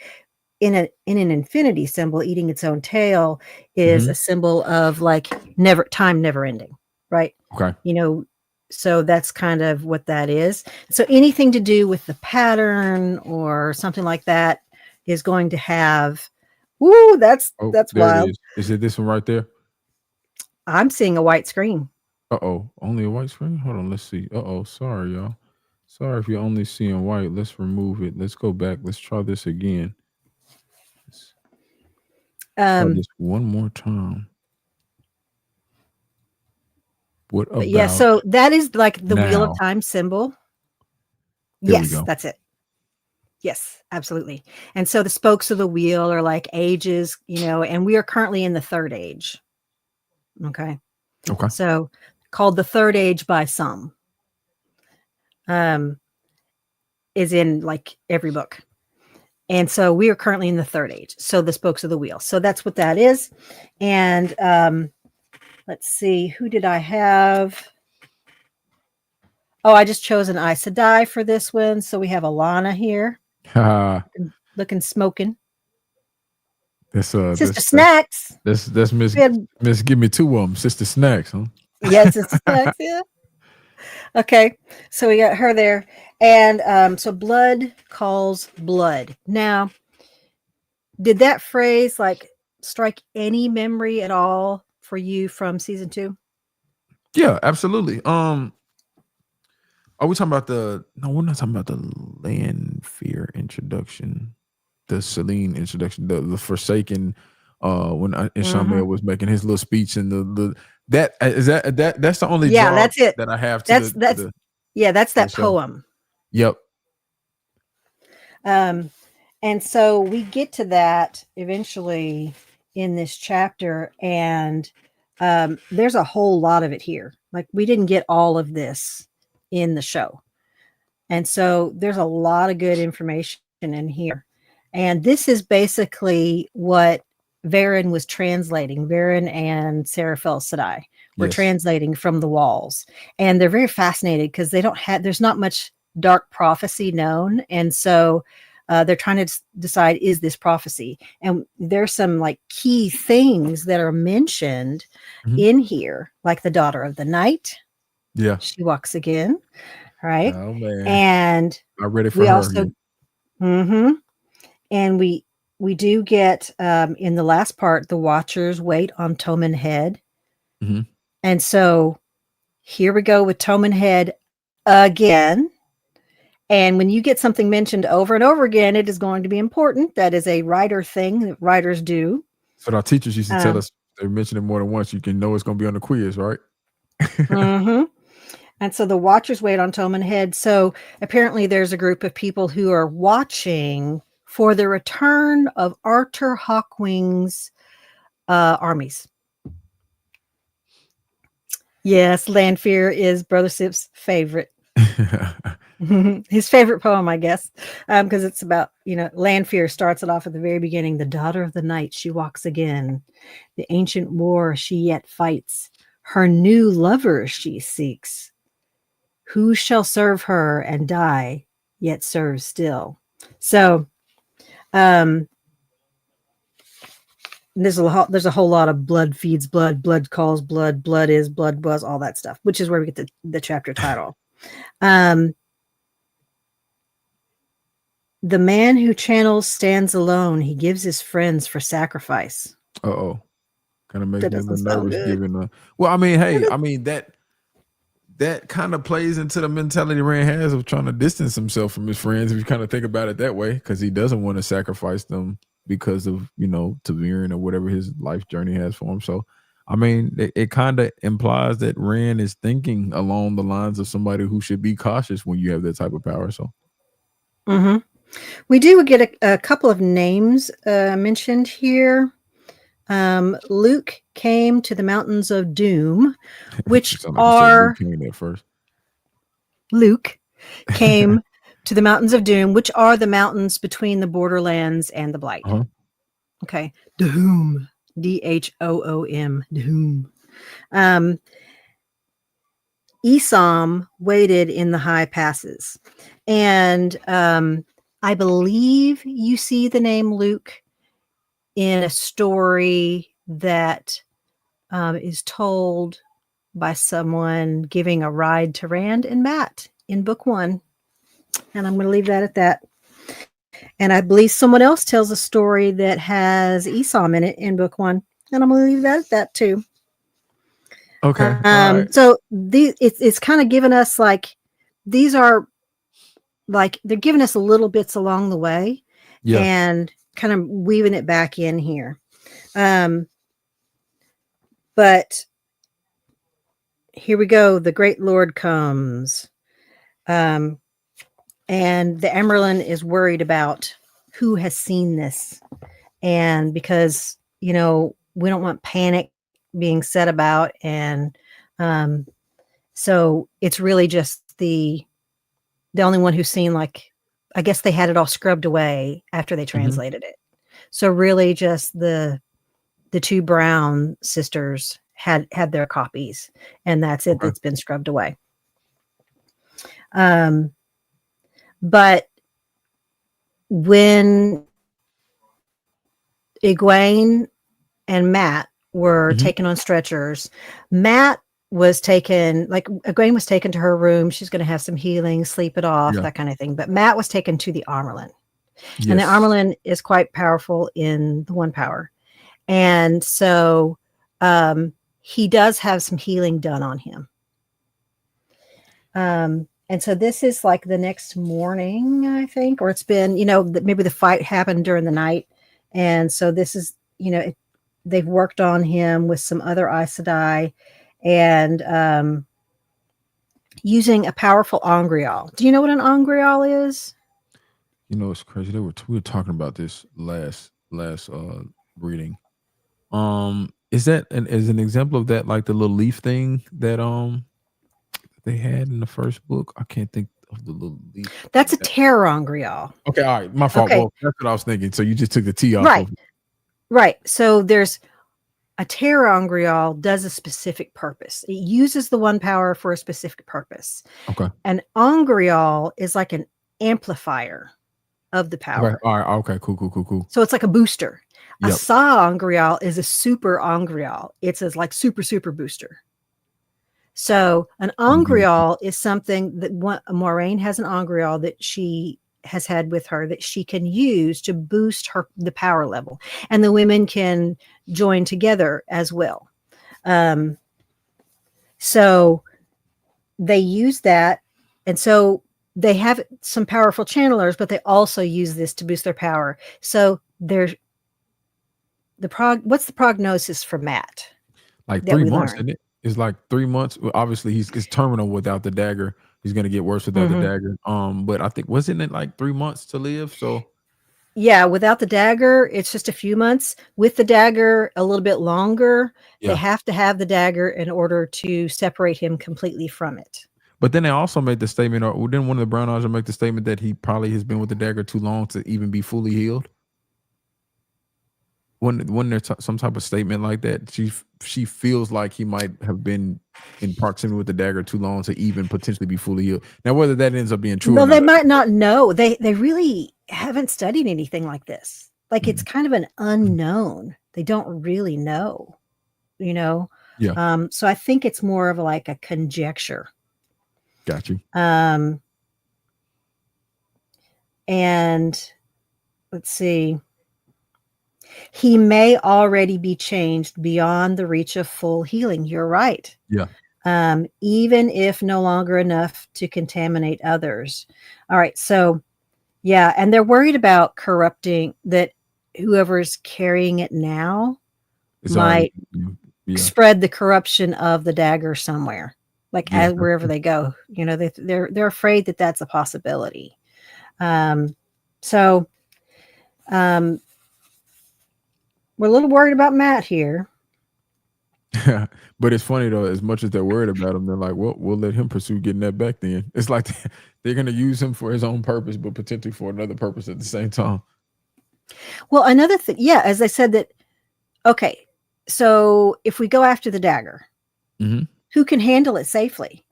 in an infinity symbol eating its own tail is a symbol of like never ending, right? Okay. You know, so that's kind of what that is. So anything to do with the pattern or something like that is going to have, woo, that's Oh, there it wild. is. Is it this one right there? I'm seeing a white screen. Uh-oh. Only a white screen? Hold on. Let's see. Uh-oh. Sorry, y'all. Sorry if you're only seeing white. Let's remove it. Let's go back. Let's try this again. Let's try Um, this one more time. What but yeah, about so that is like the wheel of now? time symbol. There we Yes, go. that's it. Yes, absolutely. And so the spokes of the wheel are like ages, and we are currently in the third age. Okay. Okay. So called the third age by some, is in like every book. And so we are currently in the third age. So the spokes of the wheel. So that's what that is. And let's see, who did I have? Oh, I just chose an Aes Sedai for this one. So we have Alana here, Ha. looking smoking. That's Sister Snacks. that's Miss We had, Miss Give Me Two of them, Sister Snacks, huh? yeah, Sister Snacks. Yeah. Okay, so we got her there, and so blood calls blood. Now, did that phrase like strike any memory at all for you from season 2? Yeah, absolutely. Are we talking about the? No, we're not talking about the land fear introduction, the Celine introduction, the Forsaken. When Ishamel was making his little speech and the that is that's the only Yeah, draw that's it. that I have to That's that's to the that show. poem. Yep. And so we get to that eventually in this chapter, and there's a whole lot of it here. Like we didn't get all of this in the show. And so there's a lot of good information in here. And this is basically what Perrin was translating. Perrin and Seraphel Sedai were Yes. translating from the walls. And they're very fascinated because there's not much dark prophecy known. And so they're trying to decide, is this prophecy? And there's some like key things that are mentioned in here, like the daughter of the night. Yeah. She walks again. Right. Oh man. And I'm ready for we her. also, and we do get in the last part, the Watchers wait on Toman Head. And so here we go with Toman Head again. And when you get something mentioned over and over again, it is going to be important. That is a writer thing that writers do. So our teachers used to tell us, they mention it more than once, you can know it's going to be on the quiz, right? And so the Watchers wait on Toman Head. So apparently there's a group of people who are watching for the return of Arthur Hawkwing's armies. Yes, Lanfear is Brother Sip's favorite. His favorite poem, I guess, because it's about, Lanfear starts it off at the very beginning. The daughter of the night, she walks again. The ancient war she yet fights. Her new lover she seeks. Who shall serve her and die, yet serve still? So, there's a whole lot of blood feeds blood, blood calls blood, blood is, blood was, all that stuff, which is where we get the chapter title. The man who channels stands alone. He gives his friends for sacrifice. Uh-oh. Kind of makes That me a little doesn't sound nervous good. giving well, I mean, hey, I mean that kind of plays into the mentality Rand has of trying to distance himself from his friends, if you kind of think about it that way, because he doesn't want to sacrifice them because of, Ta'Veren or whatever his life journey has for him. So, I mean, it kind of implies that Rand is thinking along the lines of somebody who should be cautious when you have that type of power. So, we do get a couple of names mentioned here. Luke came to the mountains of Doom, which are at first. Luke came to the mountains of Doom, which are the mountains between the Borderlands and the Blight. Okay. Doom. Dhoom. Doom. Um, Esom waited in the high passes. And I believe you see the name Luke in a story that is told by someone giving a ride to Rand and Matt in book 1. And I'm going to leave that at that. And I believe someone else tells a story that has Esom in it in book 1. And I'm going to leave that at that too. Okay. All right. So it's kind of given us like, these are like, they're giving us little bits along the way, Yeah. and kind of weaving it back in here. But here we go. The great Lord comes. And the Emerlin is worried about who has seen this. And because, we don't want panic being said about. And so it's really just the only one who's seen, like, I guess they had it all scrubbed away after they translated it. So really just the 2 Brown sisters had their copies, and that's it. Okay. That's been scrubbed away. But when Egwene and Matt were taken on stretchers, Matt was taken, like, Egwene was taken to her room. She's going to have some healing, sleep it off, that kind of thing. But Matt was taken to the Armelin. Yes. And the Armelin is quite powerful in the 1 power. And so he does have some healing done on him. And so this is like the next morning, I think, or it's been, maybe the fight happened during the night. And so this is, they've worked on him with some other Aes Sedai and using a powerful Angreal. Do you know what an Angreal is? It's crazy. We were talking about this last reading. Is that as an example of that, like the little leaf thing that they had in the first book? I can't think of the little leaf. That's a terror Angreal. Okay, all right, my fault. Okay. Well, that's what I was thinking. So you just took the T off. Right. Right. So there's a terror Angreal does a specific purpose. It uses the 1 power for a specific purpose. Okay. An Angreal is like an amplifier of the power. Okay. All right. Okay. Cool. So it's like a booster. Yep. A Sa Angreal is a super Angreal. It's a like super booster. So an Angreal is something that Moiraine has an Angreal that she has had with her that she can use to boost the power level, and the women can join together as well. So they use that, and so they have some powerful channelers, but they also use this to boost their power. So there's what's the prognosis for Matt? Like 3 months, isn't it? It's like 3 months. Well, obviously it's terminal without the dagger. He's going to get worse without the dagger. But I think, wasn't it like 3 months to live? So yeah, without the dagger, it's just a few months. With the dagger, a little bit longer. Yeah. They have to have the dagger in order to separate him completely from it. But then they also made the statement, or didn't one of the Brown Eyes make the statement that he probably has been with the dagger too long to even be fully healed? When there's some type of statement like that, she feels like he might have been in proximity with the dagger too long to even potentially be fully healed. Now, whether that ends up being true, well, they might not know. They really haven't studied anything like this. Like it's kind of an unknown. They don't really know, Yeah. So I think it's more of like a conjecture. Got you. And let's see. He may already be changed beyond the reach of full healing. You're right. Yeah. Even if no longer enough to contaminate others. All right. So, yeah. And they're worried about corrupting that whoever's carrying it now might spread the corruption of the dagger somewhere, like wherever they go. They're afraid that that's a possibility. We're a little worried about Matt here. But it's funny though, as much as they're worried about him, they're like, well, we'll let him pursue getting that back then. It's like they're going to use him for his own purpose, but potentially for another purpose at the same time. Well, another thing, as I said that, okay, so if we go after the dagger, Mhm. Who can handle it safely?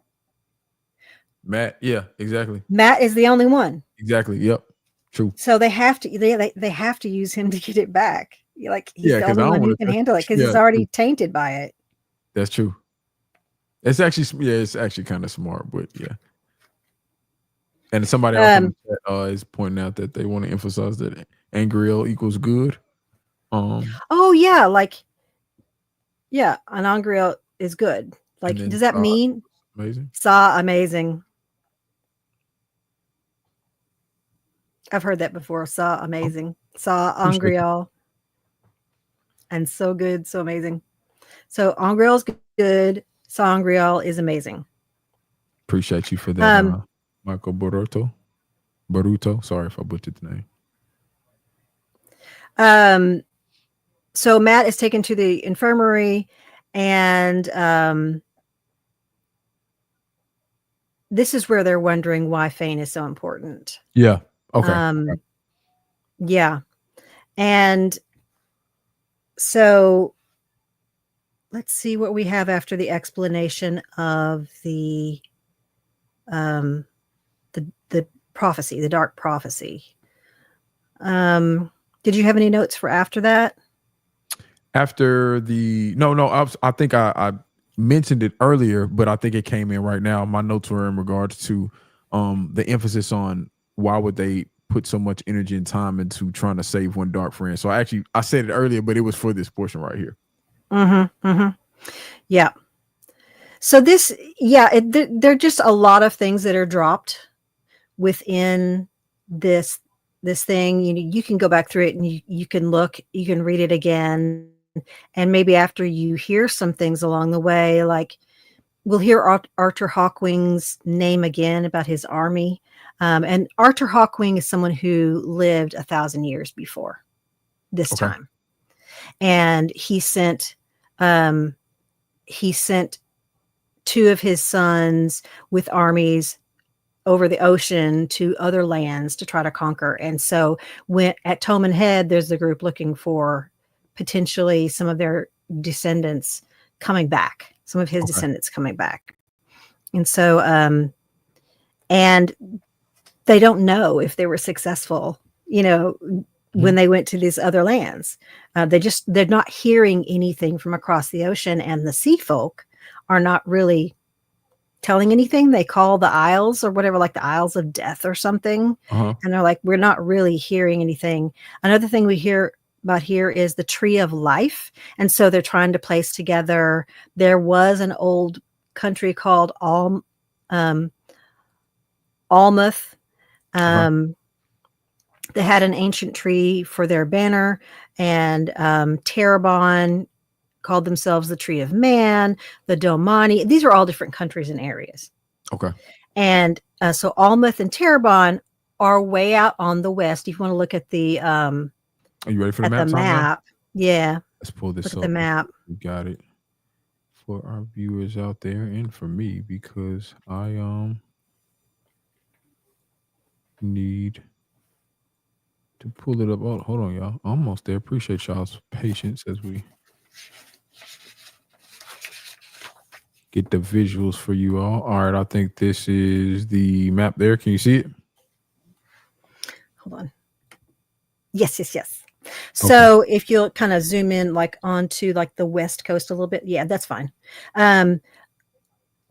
Matt, yeah, exactly. Matt is the only one. Exactly. Yep. True. So they have to they have to use him to get it back. Like he's Yeah, the because I only don't one want who to can touch handle it it. because he's Yeah, already true. tainted by it. That's true. It's actually, yeah, it's actually kind of smart, but yeah. And somebody else in the Um, chat is pointing out that they want to emphasize that Angriel equals good. oh yeah, like yeah, an Angriel is good. And Like, then does that mean amazing. saw amazing? I've heard that before. Saw Oh, amazing. Saw appreciate you. Angriel and so good, so amazing. So Angriel is good. Saw Angriel is amazing. Appreciate you for that, Um, Michael Boruto. Boruto. Sorry if I butchered the name. um, so Matt is taken to the infirmary, and this is where they're wondering why Fane is so important. Yeah. Okay. Um, yeah, and so let's see what we have after the explanation of um, the prophecy, the dark prophecy. Did you have any notes for after that? After the no, I think I mentioned it earlier, but I think it came in right now. My notes were in regards to the emphasis on why would they put so much energy and time into trying to save one dark friend. So I said it earlier, but it was for this portion right here. Mm-hmm. Mm-hmm. Yeah. So this, yeah, there are just a lot of things that are dropped within this thing. You can go back through it and you can look, you can read it again, and maybe after you hear some things along the way, like we'll hear Arthur Hawkwing's name again about his army. And Arthur Hawkwing is someone who lived 1,000 years before this Okay. time, and um, he sent two of his sons with armies over the ocean to other lands to try to conquer. And so when at Toman Head, there's the group looking for potentially some of their descendants coming back, some of his Okay. descendants coming back. And so, and they don't know if they were successful, when they went to these other lands. They're not hearing anything from across the ocean, and the sea folk are not really telling anything. They call the Isles or whatever, like the Isles of Death or something. Uh-huh. And they're like, we're not really hearing anything. Another thing we hear about here is the Tree of Life. And so they're trying to place together, there was an old country called Almuth. Okay. They had an ancient tree for their banner, and Terabon called themselves the Tree of Man, the Domani. These are all different countries and areas. Okay. And so Almuth and Terabon are way out on the west. If you want to look at the Are you ready for the map timeline? map, yeah, Let's pull look this at the up. map. We got it for our viewers out there and for me because I need to pull it up. Oh, hold on, y'all. Almost there. Appreciate y'all's patience as we get the visuals for you all. All right, I think this is the map there. Can you see it? Hold on. Yes, yes, yes. Okay. So if you'll kind of zoom in like onto like the west coast a little bit, yeah, that's fine.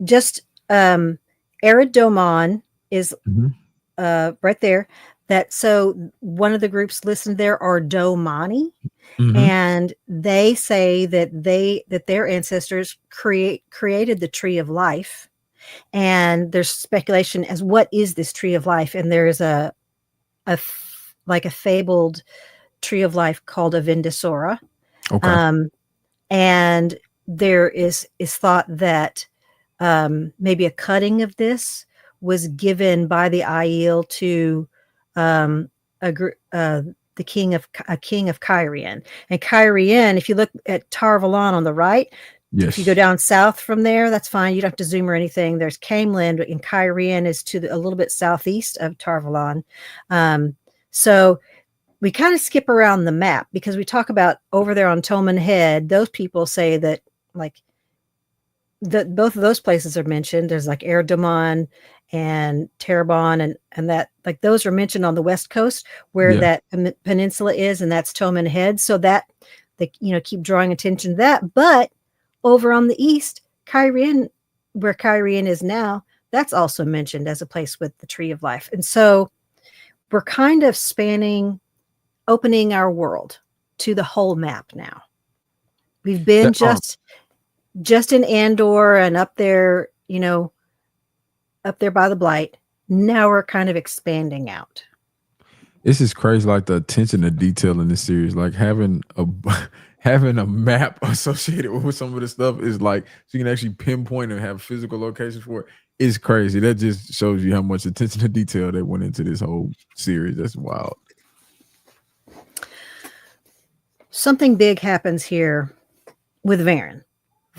Just Arid Doman is Mhm. right there. That so one of the groups listed there are Domani, Mhm. and they say that their ancestors created the tree of life, and there's speculation as what is this tree of life, and there's like a fabled tree of life called a Vindisora. Okay. And there is thought that maybe a cutting of this was given by the Aiel to the king of Kyrian. And Kyrian, if you look at Tarvalon on the right, if you go Yes. down south from there, that's fine. You don't have to zoom or anything. There's Camelin, and Kyrian is a little bit southeast of Tarvalon. So we kind of skip around the map because we talk about over there on Toman Head. Those people say that like both of those places are mentioned. There's like Erdomon and Terrebonne, and that, like, those are mentioned on the west coast where Yeah. that peninsula is, and that's Toman Head. So that they keep drawing attention to that. But over on the east, Kyrene, where Kyrene is now, that's also mentioned as a place with the Tree of Life. And so we're kind of opening our world to the whole map now. We've been That, just in Andor and up there, up there by the Blight. Now we're kind of expanding out. this is crazy, like the attention to detail in this series. Like having a having a map associated with some of the stuff is like so you can actually pinpoint and have physical locations for it. Is crazy. That just shows you how much attention to detail that went into this whole series. That's wild. Something big happens here with Varen.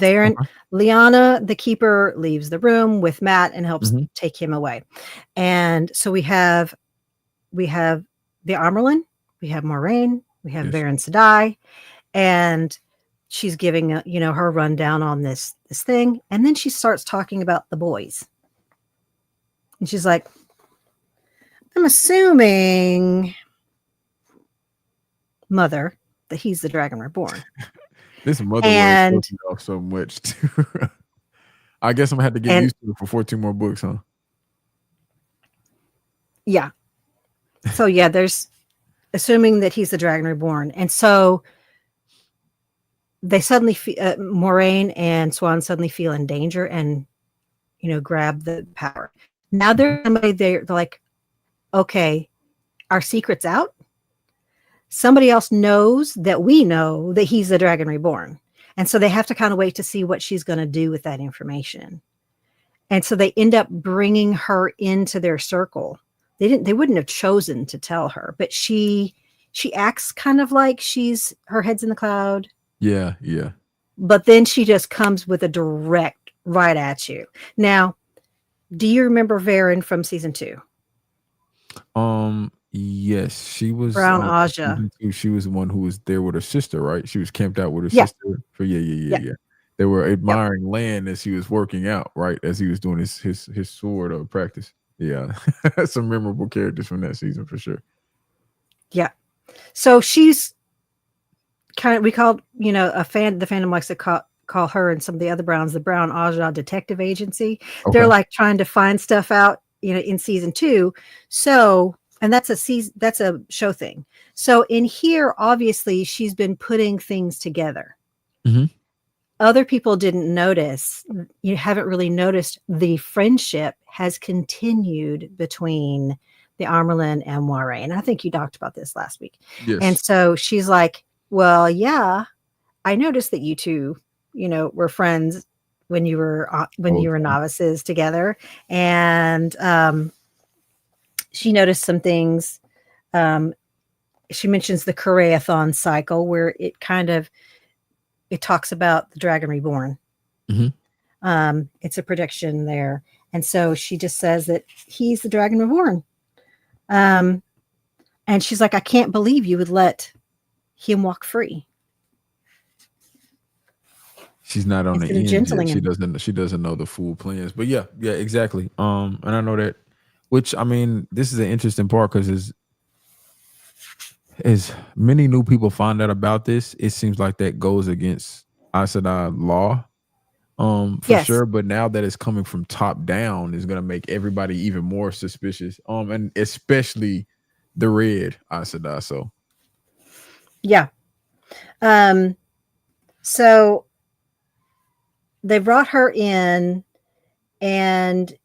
Okay. Liana, the keeper, leaves the room with Matt and helps Mhm. take him away. And so we have the Amerlin, we have Moraine, we have Yes. Varen Sedai, and she's giving her rundown on this thing, and then she starts talking about the boys, and she's like, "I'm assuming, Mother, that he's the Dragon Reborn." This mother word throws And me off so much too. I guess I'm gonna have to get and used to it for 14 more books, huh? yeah, so yeah, there's assuming that he's the Dragon Reborn, and so they suddenly Moraine and Swan suddenly feel in danger and grab the power. Now there's somebody there. They're like, okay, our secret's out. Somebody else knows that we know that he's the Dragon Reborn. And so they have to kind of wait to see what she's going to do with that information. And so they end up bringing her into their circle. They wouldn't have chosen to tell her, but she acts kind of like her head's in the cloud, Yeah, yeah. but then she just comes with a direct right at you. Now, do you remember Varen from season 2? Yes, she was Brown Aja. season 2, she was the one who was there with her sister, right? She was camped out with her Yeah. sister for yeah, yeah, Yeah. yeah, yeah. They were Yep. admiring land as he was working out, right? As he was doing his sword practice. Yeah. Some memorable characters from that season for sure. Yeah. So she's kind of, we called, the fandom likes to call her and some of the other Browns the Brown Aja Detective Agency. Okay. They're like trying to find stuff out, in season 2. So, and that's a show thing. So in here, obviously, she's been putting things together. Mhm. Other people didn't notice. You haven't really noticed the friendship has continued between the Amerlin and Moiraine. I think you talked about this last week. Yes. And so she's like, well, yeah, I noticed that you two, were friends when you were novices together. And she noticed some things. She mentions the Koreathon cycle where it talks about the Dragon Reborn. Mhm. It's a prediction there. And so she just says that he's the Dragon Reborn. And she's like, I can't believe you would let him walk free. She's not on the Instead of end gentling yet. him. She doesn't know the full plans. But yeah, yeah, exactly. And I know that, which I mean, this is an interesting part because as many new people find out about this, it seems like that goes against Aes Sedai law, for Yes. sure. But now that it's coming from top down, is gonna make everybody even more suspicious. And especially the red Aes Sedai. So Yeah. So they brought her in, and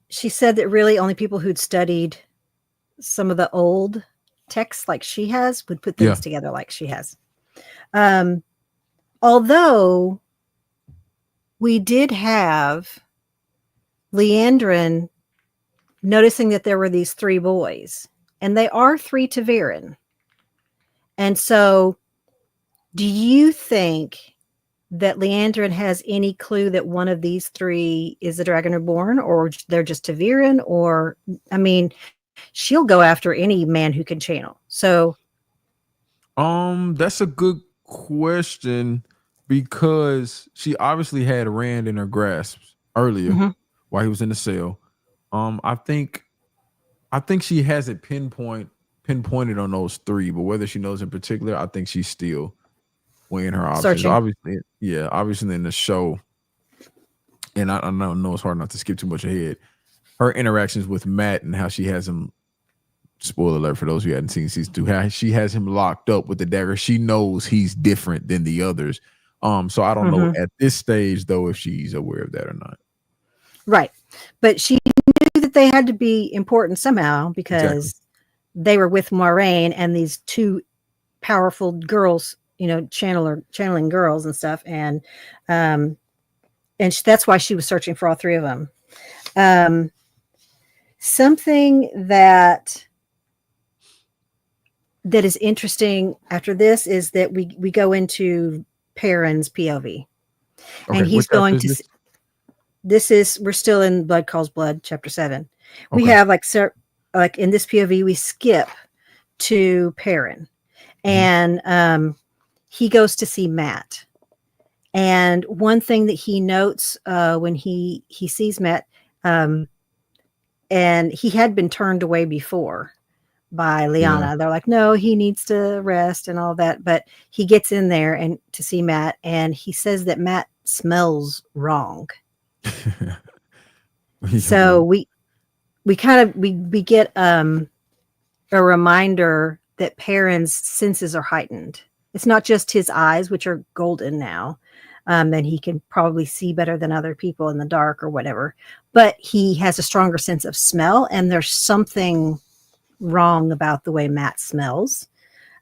she said that really only people who'd studied some of the old texts like she has would put things together like she has. Although we did have Leandrin noticing that there were these 3 boys, and they are 3 Ta'veren. And so do you think that Leandrin has any clue that one of these 3 is the Dragon Reborn, or they're just Ta'veren? Or, I mean, she'll go after any man who can channel. So that's a good question. because she obviously had Rand in her grasp earlier Mhm. while he was in the cell. I think she has it pinpointed on those three, but whether she knows in particular, I think she's still weighing her options. Searching. Obviously, yeah, obviously in the show, and I know it's hard not to skip too much ahead. Her interactions with Matt and how she has him. Spoiler alert for those who hadn't seen season two. How she has him locked up with the dagger. She knows he's different than the others. So I don't know Mhm. at this stage though if she's aware of that or not. Right. But she knew that they had to be important somehow Exactly. because they were with Moraine and these two powerful girls, channeling girls and stuff, um, that's why she was searching for all three of them. Um, something that is interesting after this is that we go into Perrin's POV, and Okay, what he's chapter going is to. this? This is we're still in Blood Calls Blood, chapter 7. We Okay. have like in this POV, we skip to Perrin, Mhm. and he goes to see Matt. And one thing that he notes when he sees Matt, um, and he had been turned away before by Yeah. Liana. They're like, no, he needs to rest and all that. But he gets in there and to see Matt, and he says that Matt smells wrong. Yeah, So well, we kind of we get a reminder that Perrin's senses are heightened. It's not just his eyes, which are golden now, and he can probably see better than other people in the dark or whatever. But he has a stronger sense of smell, and there's something wrong about the way Matt smells.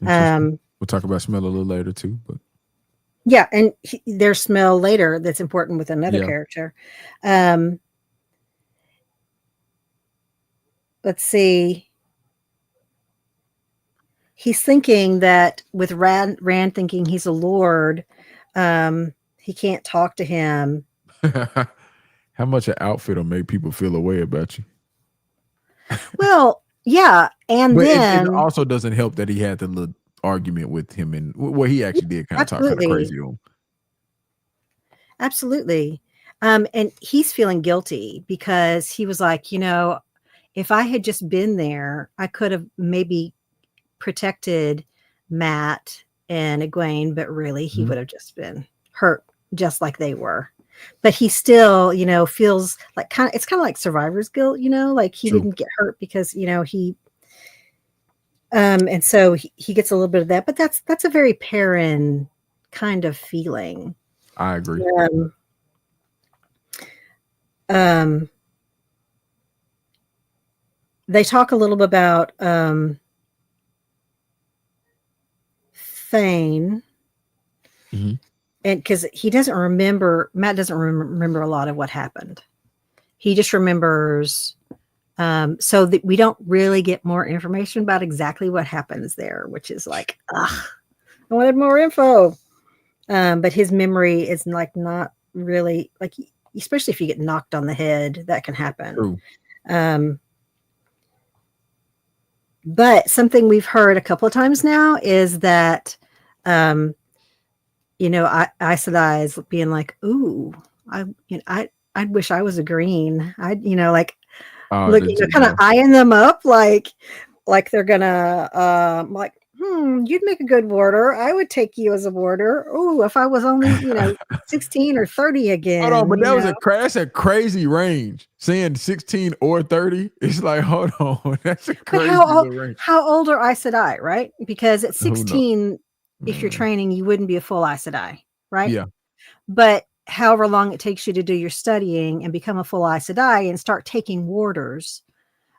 interesting. Um, We'll talk about smell a little later too, but yeah, and there's smell later that's important with another yeah. character. Um, let's see. He's thinking that with Rand thinking he's a lord, he can't talk to him. How much an outfit will make people feel a way about you? Well, yeah, and But it then also doesn't help that he had the little argument with him and well, he yeah, actually did kind of talk kind of absolutely, crazy to him. absolutely. And he's feeling guilty because he was like, if I had just been there, I could have maybe protected Matt and Egwene, but really he Mhm. would have just been hurt just like they were. But he still, feels like it's kind of like survivor's guilt, like he True. didn't get hurt because, he and so he gets a little bit of that, but that's a very Perrin kind of feeling. I agree. Um, um, they talk a little bit about Thane, Mhm. and because Matt doesn't remember a lot of what happened. He just remembers, so that we don't really get more information about exactly what happens there, which is like, ugh, I wanted more info. But his memory is like not really like, especially if you get knocked on the head, that can happen. True. Um, but something we've heard a couple of times now is that, um, Aes Sedai's being like, "Ooh, I wish I was a green. Like Oh, look, kind of yeah. eyeing them up, like they're gonna, like, you'd make a good warder. I would take you as a warder. Oh, if I was only, 16 or 30 Hold on, again, but that's a crazy range. Saying 16 or 30, it's like, hold on, that's a But crazy little range. how old are Aes Sedai, right? Because at Who knows? 16, if you're Man. training, you wouldn't be a full Aes Sedai, right? Yeah. But however long it takes you to do your studying and become a full Aes Sedai and start taking warders,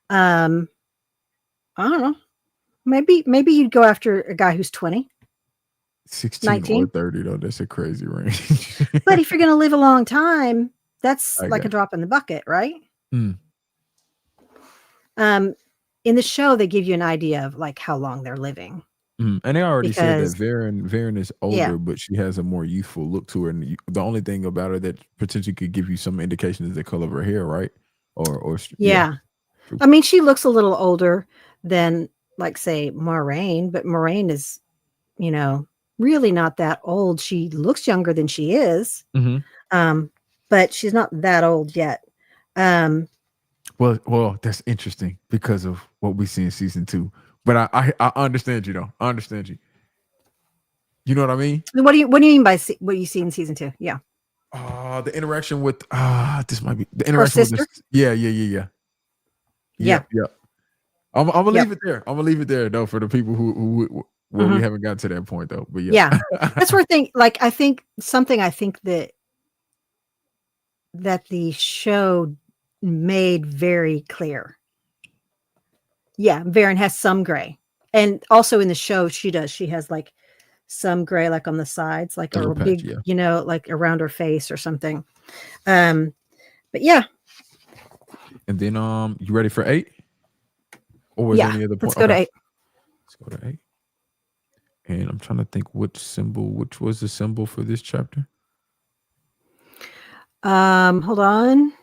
um, I don't know. Maybe you'd go after a guy who's 20, 16 or 19. 30, though. That's a crazy range. But if you're going to live a long time, that's I like a got drop in the bucket, right? you. Um, in the show, they give you an idea of like how long they're living And they already said that because, Varen is yeah, older, but she has a more youthful look to her. And the only thing about her that potentially could give you some indication is the color of her hair, right? Yeah, yeah. true. I mean, she looks a little older than, like, say, Moraine, but Moraine is, you know, really not that old. She looks younger than she is, Hmm. but she's not that old yet. Um, Well, that's interesting because of what we see in season 2. But I understand you though. I understand you. You know what I mean? what do you mean by what you see in season 2? Yeah, The interaction with this might be the her interaction with sister. this. Yeah. Yeah, Yep. I'm gonna yep. leave it there. I'm gonna leave it there though for the people who where we Hmm. haven't gotten to that point though. But yeah. Yeah, that's where thing. Like I think something. I think that the show made very clear. Yeah, Varen has some gray, and also in the show she does. She has like some gray, like on the sides, like A little or a patch, big, yeah. like around her face or something. Um, but yeah, And then you ready for 8? Or was there yeah. any other Let's point? go to Okay. 8. Let's go to 8. And I'm trying to think which was the symbol for this chapter? Hold on.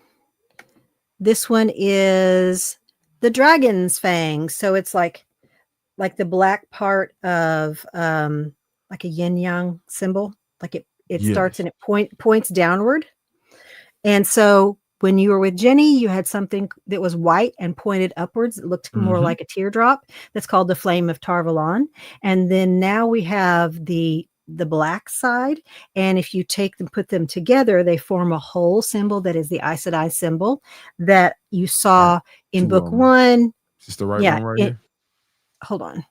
This one is the dragon's fang. So it's like the black part of like a yin yang symbol. Like it starts Yes. and it points downward. And so when you were with Jenny, you had something that was white and pointed upwards. It looked more Hmm. like a teardrop. That's called the flame of Tarvalon. And then now we have the black side. And if you take them, put them together, they form a whole symbol that is the Aes Sedai symbol that you Right. saw in To book 1. is this the right Yeah. one right here? Hold on.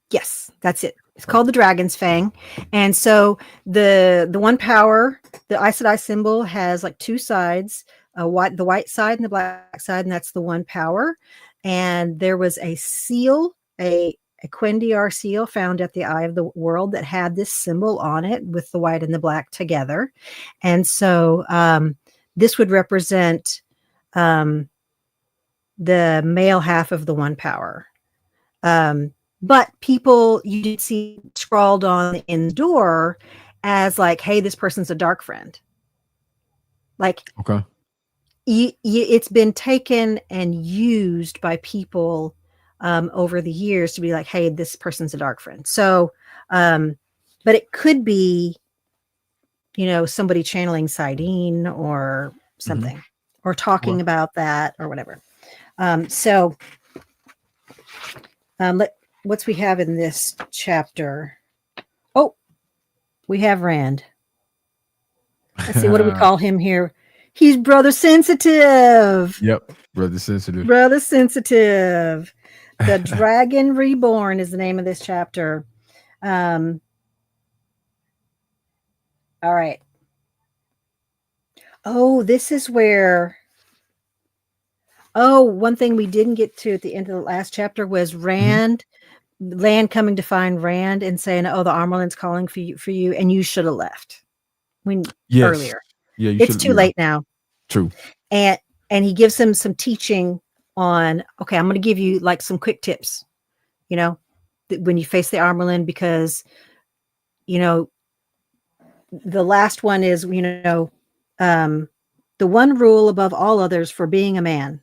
Yes, that's it. It's called the Perfect. Dragon's Fang. And so the one power, the Aes Sedai symbol has like two sides, the white side and the black side, and that's the one power. And there was a seal, a Quendiar seal found at the Eye of the World that had this symbol on it with the white and the black together. And so this would represent um, the male half of the one power. But people you did see scrawled on in the door as like, hey, this person's a dark friend. Like Okay. it's been taken and used by people over the years to be like, hey, this person's a dark friend. So, but it could be, somebody channeling Sidene or Hmm. something, or talking Okay. about that or whatever. So what's we have in this chapter? Oh, we have Rand. Let's see, what do we call him here? He's brother sensitive. Yep. Brother sensitive. Brother sensitive. The Dragon Reborn is the name of this chapter. All right. Oh, this is where. Oh, one thing we didn't get to at the end of the last chapter was Hmm. Land coming to find Rand and saying, "Oh, the Armerlin's calling for you, and you should have left when Yes. earlier. Yeah, you It's should. too Yeah. late now." True. And he gives him some teaching on, okay, I'm going to give you like some quick tips, when you face the Armerlin, because the last one is, um, the one rule above all others for being a man,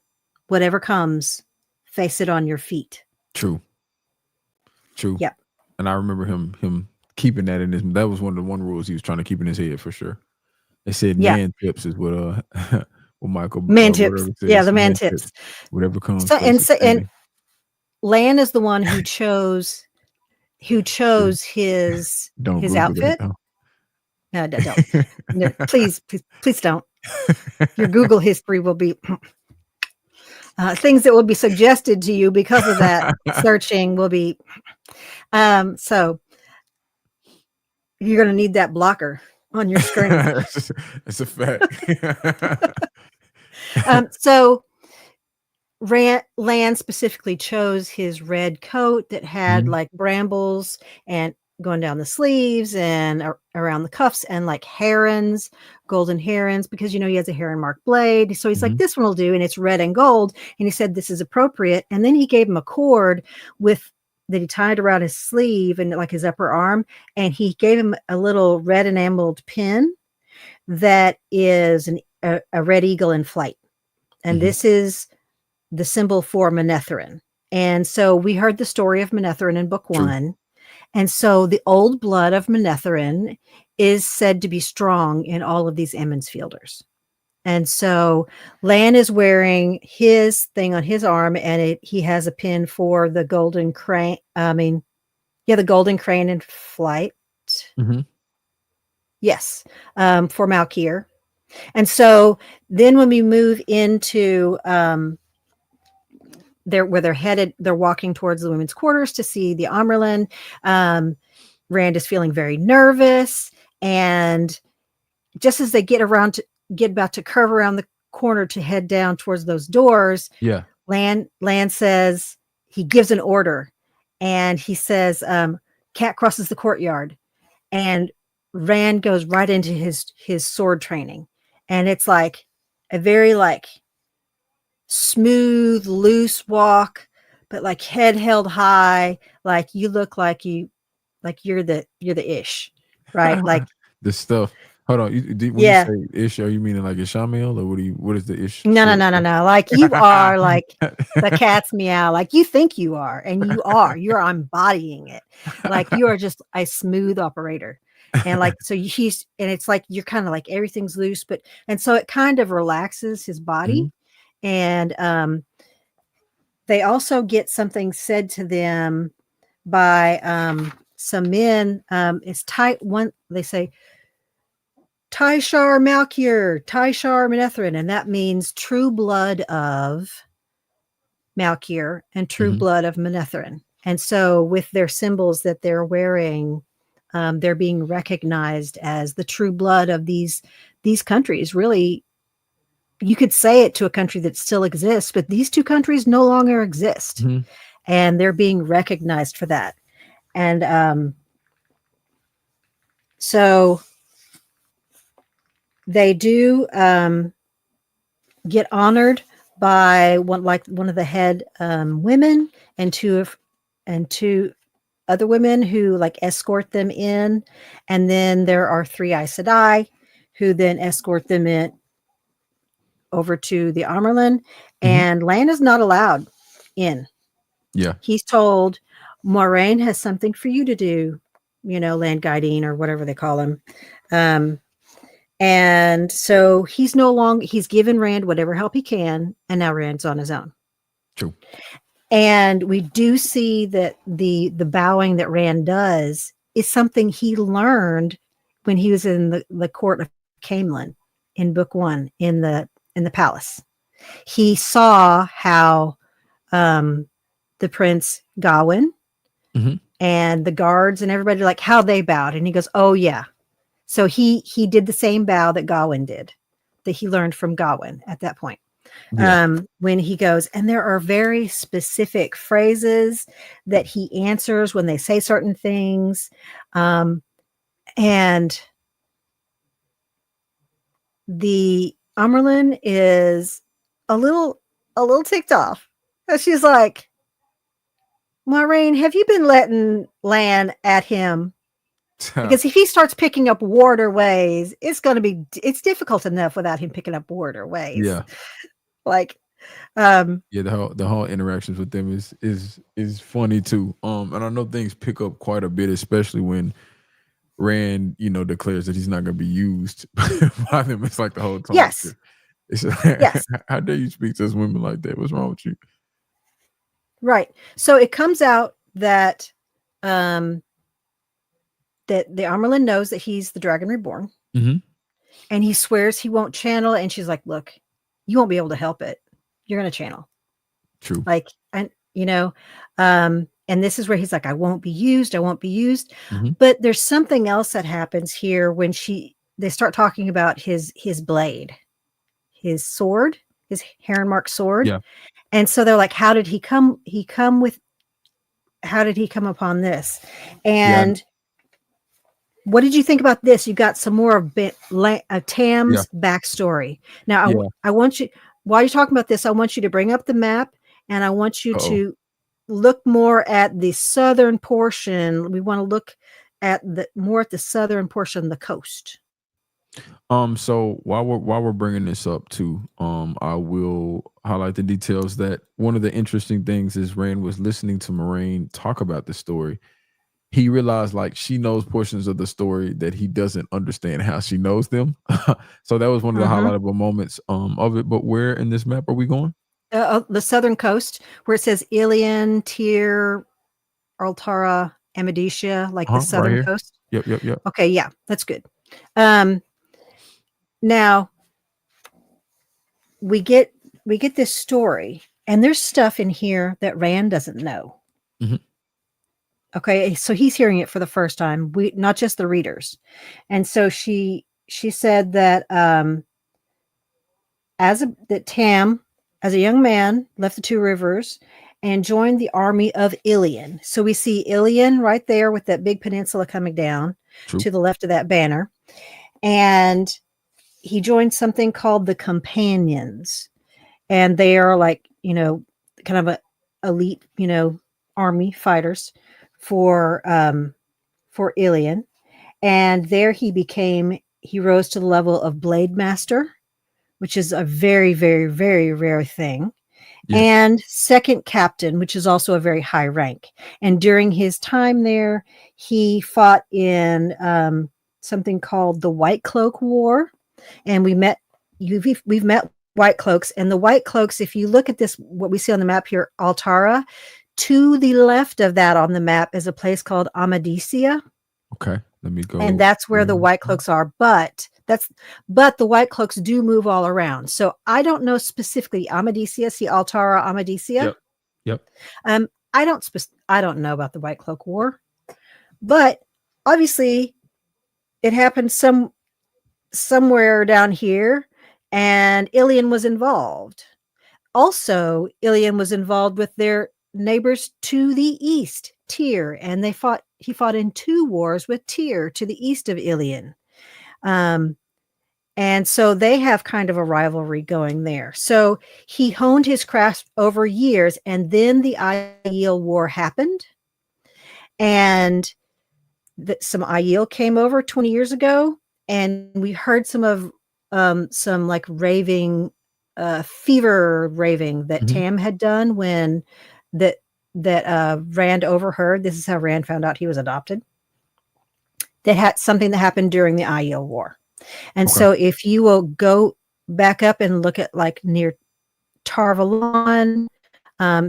whatever comes, face it on your feet. True. True. Yep. And I remember him keeping that in his. That was one of the rules he was trying to keep in his head for sure. They said Yeah. man tips is what what Michael Man tips. whatever Yeah, says. the man Man tips. tips. Whatever comes, So face it and standing. Lan is the one who chose True. his Don't Google that. outfit. No, don't. No, please don't. Your Google history will be things that will be suggested to you because of that searching will be. So you're going to need that blocker on your screen. It's a fact. So Lan specifically chose his red coat that had Mhm. like brambles and going down the sleeves and around the cuffs and like herons, golden herons, because he has a heron mark blade. So he's like, Mhm. this one will do, and it's red and gold. And he said this is appropriate. And then he gave him a cord that he tied around his sleeve and like his upper arm, and he gave him a little red enameled pin that is a red eagle in flight. And Mhm. this is the symbol for Manetheren. And so we heard the story of Manetheren in book True. 1. And so the old blood of Manetheren is said to be strong in all of these Emmons Fielders. And so Lan is wearing his thing on his arm, and he has a pin for the golden crane. The golden crane in flight. Mm-hmm. Yes, for Malkir. And so then when we move into where they're headed, they're walking towards the women's quarters to see the Amerlin. Rand is feeling very nervous, and just as they get about to curve around the corner to head down towards those doors, Yeah. Lan says, he gives an order, and he says, "Cat crosses the courtyard," and Rand goes right into his sword training, and it's like a very like smooth, loose walk, but like head held high, like you look like you're the ish, right? Like The stuff. Hold on. When you yeah. say ish, are you meaning like a Shamil, or what is the ish No, no, sort no, no, of no. Like you are like the stuff? cat's meow, like you think you are, and you are. You're embodying it. Like you are just a smooth operator. And like so he's and it's like you're kind of like everything's loose, and so it kind of relaxes his body. Mhm. And they also get something said to them by some men. It's tight one, they say Tyshar Malkir, Tyshar Manethrin, and that means true blood of Malkir and true Mhm. blood of Manethrin. And so, with their symbols that they're wearing, they're being recognized as the true blood of these countries. Really, you could say it to a country that still exists, but these two countries no longer exist, Mhm. and they're being recognized for that. And so they do get honored by one of the head women, and two other women who like escort them in, and then there are three Aes Sedai who then escort them in over to the Amerlin, Mhm. and Lan is not allowed in. Yeah. He's told Moraine has something for you to do, land guiding or whatever they call him. And so he's given Rand whatever help he can, and now Rand's on his own. True. And we do see that the bowing that Rand does is something he learned when he was in the court of Camelin in book 1 in the palace. He saw how the Prince Gawain Mhm. and the guards and everybody, like how they bowed, and he goes, "Oh yeah." So he did the same bow that Gawain did, that he learned from Gawain at that point. Yeah. When he goes, and there are very specific phrases that he answers when they say certain things. And the Amerlin is a little ticked off. And she's like, "Maureen, have you been letting Lan at him? Because if he starts picking up warder ways, it's difficult enough without him picking up warder ways." Yeah. Like, Yeah, the whole interactions with them is funny too. And I know things pick up quite a bit, especially when Rand, declares that he's not going to be used by them. It's like the whole tone yes, shift. It's like, yes, how dare you speak to us women like that? What's wrong with you? right. So it comes out that that the Amerlin knows that he's the Dragon Reborn, Mhm. and he swears he won't channel. And she's like, "Look, you won't be able to help it. You're going to channel." True. Like, and and this is where he's like, "I won't be used. I won't be used." Mhm. But there's something else that happens here when they start talking about his blade, his sword, his heron mark sword. Yeah. And so they're like, "How did he come? How did he come upon this?" Yeah. And what did you think about this? You got some more of Yeah. Tam's backstory. Now, Yeah. I want you, while you're talking about this, I want you to bring up the map, and I want you Uh-oh. to look more at the southern portion. We want to look at the southern portion of the coast. So while we're bringing this up too, I will highlight the details that one of the interesting things is Rand was listening to Moraine talk about the story, he realized like she knows portions of the story that he doesn't understand how she knows them. So that was one of the Mhm. highlightable moments of it. But where in this map are we going? The southern coast where it says Ilion, Tyr, Altara, Amadicia, like the Right southern here. coast. Yep. Okay, yeah, that's good. Um, now we get this story, and there's stuff in here that Rand doesn't know. Mhm. Okay, so he's hearing it for the first time. We not just the readers, and so she said that that Tam, as a young man, left the Two Rivers and joined the army of Ilion. So we see Ilion right there with that big peninsula coming down True. to the left of that banner, and he joined something called the Companions, and they are like kind of a elite army fighters for Ilion. And there he rose to the level of Blade Master, which is a very, very, very rare thing, Yes. and second captain, which is also a very high rank. And during his time there, he fought in something called the White Cloak War, and we've met White Cloaks. And the White Cloaks, if you look at this, what we see on the map here, Altara, to the left of that on the map is a place called Amadicia, Okay. Let me and go. that's where the White Cloaks are. But the White Cloaks do move all around. So I don't know specifically Amadicia, see Altara, Amadicia. Yep. Yep. I don't know about the White Cloak War, but obviously it happened somewhere down here, and Ilion was involved. Also, Ilion was involved with their neighbors to the east, Tyr, and he fought in two wars with Tyr to the east of Ilion. Um, and so they have kind of a rivalry going there. So he honed his craft over years, and then the Aiel War happened, and some Aiel came over 20 years ago, and we heard some like raving, fever raving that Mhm. Tam had done when that Rand overheard. This is how Rand found out he was adopted. That had something that happened during the Aiel War. And Okay. so if you will go back up and look at like near Tarvalon,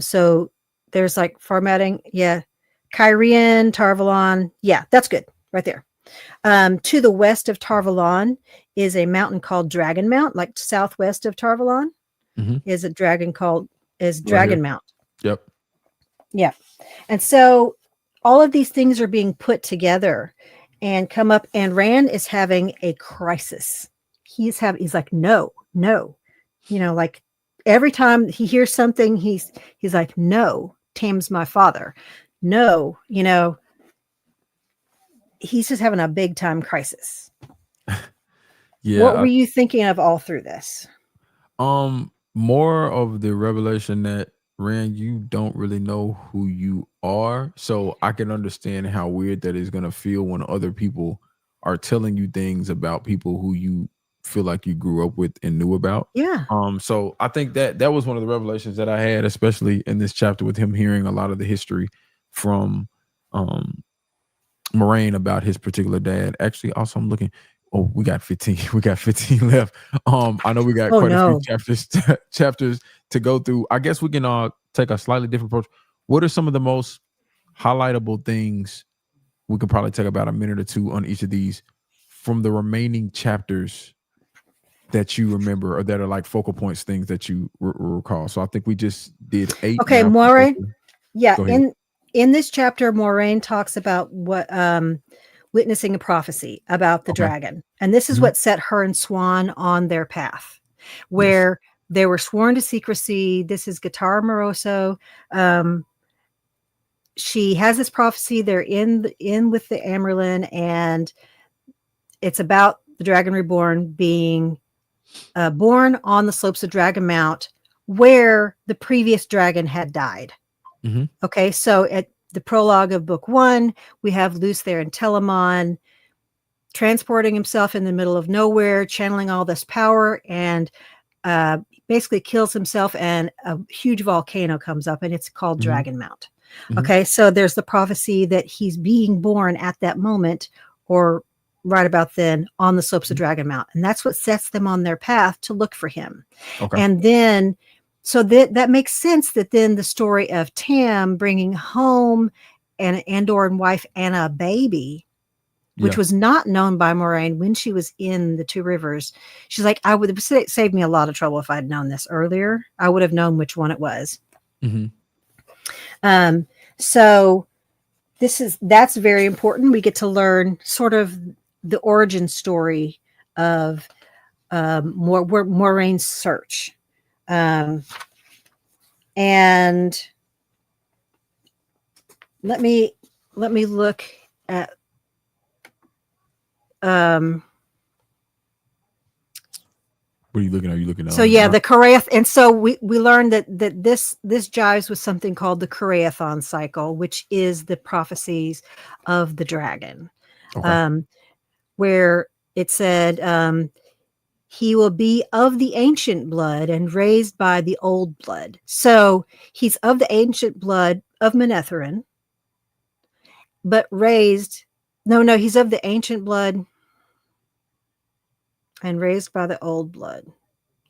so there's like formatting, yeah, Kyrian, Tarvalon, yeah, that's good right there. To the west of Tarvalon is a mountain called Dragon Mount, like southwest of Tarvalon Mhm. is a dragon called is Right here. Dragon Mount. Yep. Yeah. And so all of these things are being put together and come up, and Rand is having a crisis. He's like, no, no. Like every time he hears something, he's like, no, Tam's my father. No, he's just having a big time crisis. What were Yeah. you thinking of all through this? More of the revelation that Rand, you don't really know who you are. So I can understand how weird that is gonna feel when other people are telling you things about people who you feel like you grew up with and knew about. Yeah. So I think that that was one of the revelations that I had, especially in this chapter with him hearing a lot of the history from um Moraine about his particular dad. Actually, also I'm looking. Oh, we got 15. We got 15 left. I know we got Oh quite a few no. chapters to go through. I guess we can take a slightly different approach. What are some of the most highlightable things? We could probably take about a minute or two on each of these from the remaining chapters that you remember or that are like focal points, things that you recall. So I think we just did 8 Okay, now. Moraine. Yeah, Go ahead. in this chapter, Moraine talks about what witnessing a prophecy about the Okay. dragon. And this is Mhm. what set her and Swan on their path, Yes. where they were sworn to secrecy. This is Guitar Moroso. Um, she has this prophecy. They're in with the Amerlin, and it's about the dragon reborn being born on the slopes of Dragon Mount, where the previous dragon had died. Mhm. Okay, so at the prologue of book one, we have Luce there in Telemon, transporting himself in the middle of nowhere, channeling all this power, and basically kills himself, and a huge volcano comes up, and it's called Mhm. Dragon Mount. Mhm. Okay, so there's the prophecy that he's being born at that moment or right about then on the slopes of Mhm. Dragon Mount. And that's what sets them on their path to look for him. Okay. And then, so that makes sense that then the story of Tam bringing home an Andor and wife and a baby, which Yeah. was not known by Moraine when she was in the Two Rivers. She's like, I would have saved me a lot of trouble if I'd known this earlier. I would have known which one it was. Mhm. Um, so that's very important. We get to learn sort of the origin story of Moraine's search. Um, and let me look at um, What are you looking at? Are you looking at so yeah, map? the Korath, and so we learned that this jives with something called the Korathon cycle, which is the prophecies of the dragon, Okay. um, where it said he will be of the ancient blood and raised by the old blood. So he's of the ancient blood of Manetheren, but raised. No, he's of the ancient blood and raised by the old blood.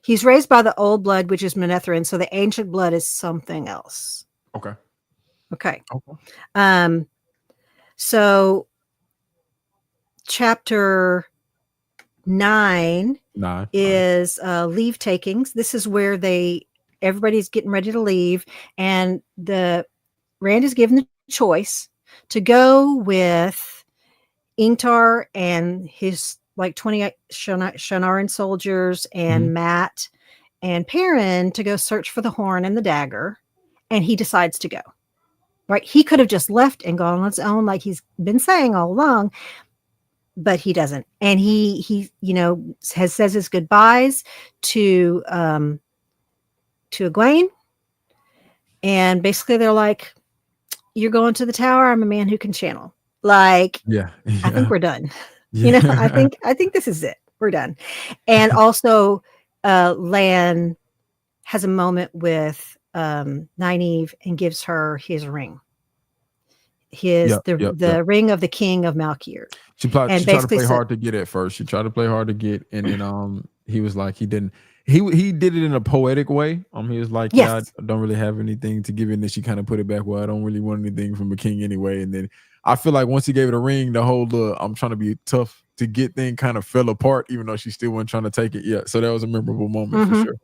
He's raised by the old blood, which is Manetheren. So the ancient blood is something else. Okay. Okay. Okay. Um, so chapter 9 Nine. All right. is leave takings. This is where everybody's getting ready to leave, and Rand is given the choice to go with Ingtar and his like 28 Shanaran soldiers Mhm. and Matt and Perrin to go search for the horn and the dagger, and he decides to go. Right? He could have just left and gone on his own, like he's been saying all along, but he doesn't. And he says his goodbyes to Egwene, and basically they're like, "You're going to the tower. I'm a man who can channel." Like, Yeah. I think Yeah. we're done. Yeah. I think this is it. We're done. And also, Lan has a moment with Nynaeve and gives her his ring, Yep. Yep. Yep. the ring of the king of Malkier, and She tried to basically play said, hard to get at first. She tried to play hard to get, and then he was like he didn't. He did it in a poetic way. He was like, yeah, "Yes, I don't really have anything to give, and then she kind of put it back. Well, I don't really want anything from a king anyway. And then I feel like once he gave it a ring, the whole I'm trying to be tough to get thing kind of fell apart, even though she still wasn't trying to take it yet. So that was a memorable moment for mm-hmm." sure.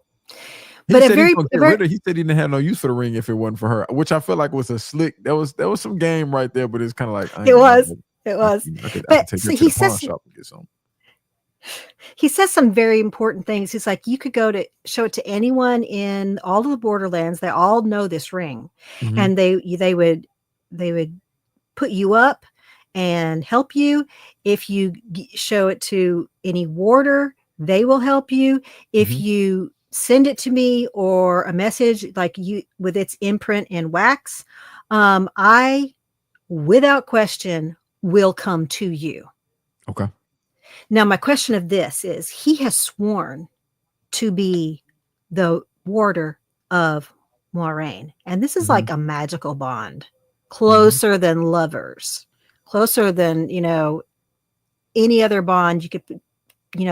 He But said he's gonna a get very rid of. He said he didn't have no use for the ring if it wasn't for her, which I feel like was a slick. That was some game right there, but it's kind of like I it ain't got was no. it I, was, I but could take her so to the pawn shop and get some. he says some very important things. He's like, you could go to show it to anyone in all of the borderlands. They all know this ring, Mhm, and they would put you up and help you. If you show it to any warder, they will help you. If mhm, you send it to me or a message like you with its imprint in wax, I, without question, will come to you. okay. Now, my question of this is, he has sworn to be the warder of Moraine, and this is Mhm, like a magical bond, mhm. closer than lovers, closer than any other bond you could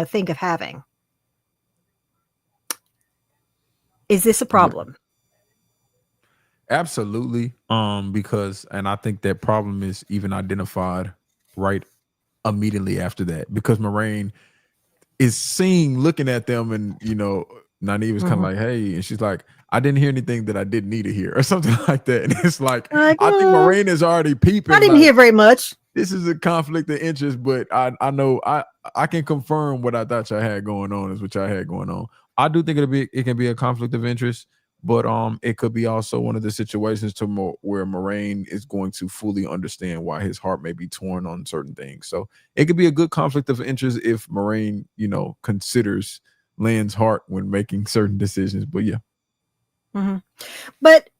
think of having. Is this a Yeah, problem? absolutely. Because and I think that problem is even identified right immediately after that because Moraine is seeing, looking at them, and Nani was kind of Mhm. like, "Hey," and she's like, "I didn't hear anything that I didn't need to hear," or something like that. And it's like, Like, I think Moraine is already I peeping, didn't like hear very much. this is a conflict of interest, but I know I can confirm what I thought y'all had going on is what y'all had going on. I do think it can be a conflict of interest, but it could be also one of the situations where Moraine is going to fully understand why his heart may be torn on certain things. So it could be a good conflict of interest if Moraine, considers Lan's heart when making certain decisions. But yeah. Mhm. But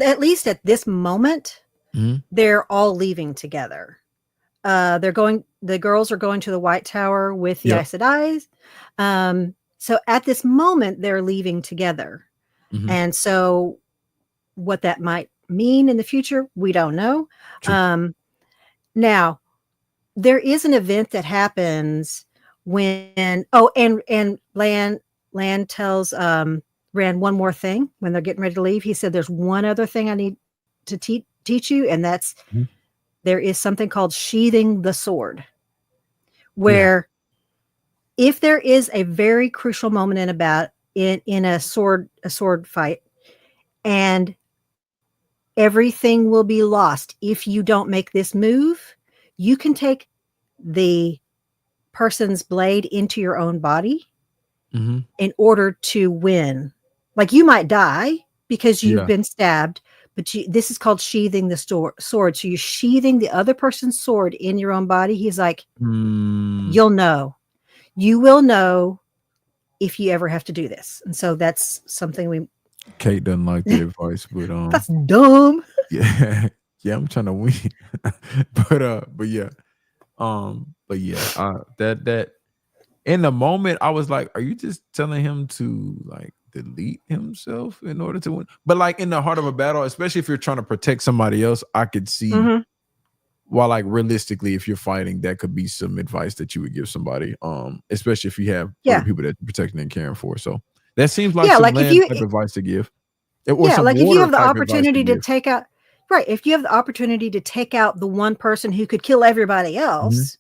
at least at this moment, Mhm. they're all leaving together. The girls are going to the White Tower with the Yep. Aes Sedai. So at this moment, they're leaving together. Mhm. And so what that might mean in the future? We don't know. True. Now, there is an event that happens when and Land tells Rand one more thing when they're getting ready to leave. He said, "There's one other thing I need to teach you, and that's Mhm. there is something called sheathing the sword, Yeah. where if there is a very crucial moment in a sword fight, and everything will be lost if you don't make this move, you can take the person's blade into your own body Hmm. in order to win. Like you might die because you've Yeah. been stabbed, but this is called sheathing the sword. So you're sheathing the other person's sword in your own body. He's like, Mm, you'll know. You will know if you ever have to do this. And so that's something Kate doesn't like the advice, but that's dumb. yeah, yeah, I'm trying to win. But yeah, that in the moment I was like, are you just telling him to like delete himself in order to win? But like in the heart of a battle, especially if you're trying to protect somebody else, I could see Mm-hmm. while like realistically, if you're fighting, that could be some advice that you would give somebody, especially if you have other Yeah. people that you're protecting and caring for. So that seems like Yeah. some Like if land you, type advice to give. Or yeah, some like if you water have the type advice to opportunity to give. take out, right. If you have the opportunity to take out the one person who could kill everybody Mhm. else,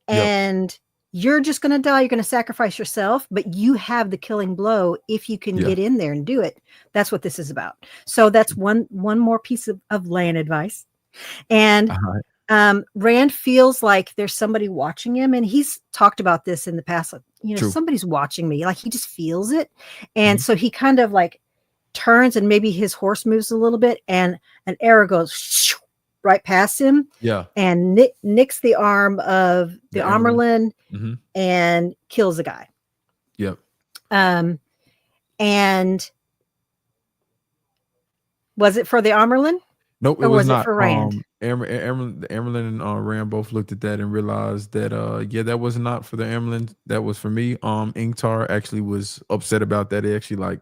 Yep. and you're just going to die, you're going to sacrifice yourself, but you have the killing blow if you can Yeah. get in there and do it. That's what this is about. So that's one more piece of land advice. And Uh-huh. Rand feels like there's somebody watching him, and he's talked about this in the past. Like, True. somebody's watching me. Like he just feels it, and Mhm. so he kind of like turns, and maybe his horse moves a little bit, and an arrow goes right past him, Yeah. and nicks the arm of the The Amerlin. Amerlin Mhm. and kills the guy. Yep. Um, and was it for the Amerlin Nope, it or was was it not. for Rand? Amerlin and Rand both looked at that and realized that yeah, that was not for the Amerlin. That was for me. Ingtar actually was upset about that. He actually like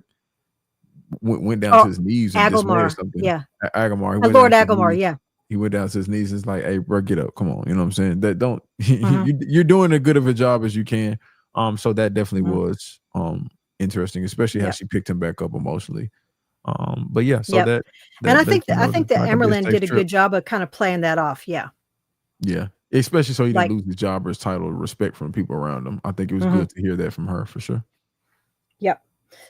went down to Oh, his knees in dismay or Agelmar. something. Yeah. Agamar, he went down Lord to his Agelmar. knees. Yeah. He went down to his knees and it's like, hey, bro, get up. Come on. You know what I'm saying? That don't Mm-hmm. you're doing as good of a job as you can. So that definitely Mm-hmm. was interesting, especially how Yep. she picked him back up emotionally. But yeah, so Yep. that And that lets you I know think that's that not gonna be a Amerlin safe did a trip. good job of kind of playing that off. Yeah. Yeah. Especially so he didn't Like, lose his job or his title or respect from the people around him. I think it was mm-hmm. good to hear that from her for sure. Yep.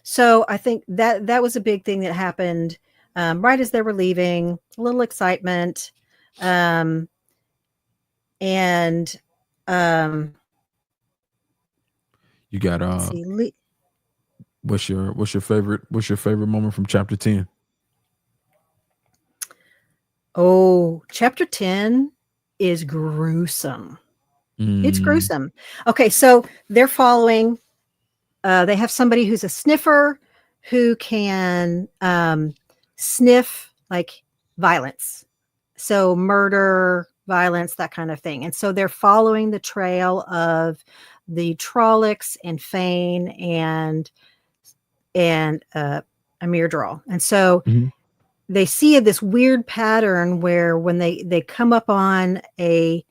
So I think that was a big thing that happened right as they were leaving. A little excitement, and You got let's see. what's your favorite moment from chapter 10? Oh, chapter 10 is gruesome. It's Mm, gruesome. Okay, so they're following. They have somebody who's a sniffer who can sniff like violence. So murder, violence, that kind of thing. And so they're following the trail of the Trollocs and Fane and Amir Draw. And so mhm. they see this weird pattern where when they come up on a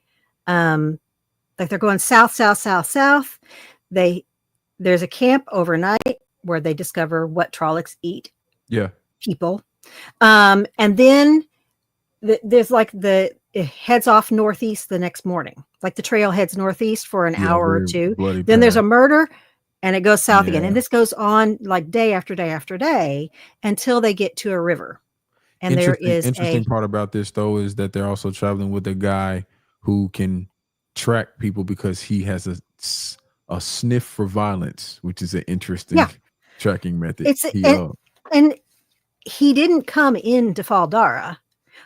like they're going south, south, south, south, there's a camp overnight where they discover what Trollocs eat Yeah. people. And then there's like it heads off northeast the next morning. Like the trail heads northeast for an Yeah, hour or very two. bloody Then there's path. a murder and it goes south again. And Yeah. this goes on like day after day after day until they get to a river. And there is Interesting part about this though is that they're also traveling with a guy who can track people because he has a sniff for violence, which is an interesting yeah, tracking method. it's and he didn't come into Faldara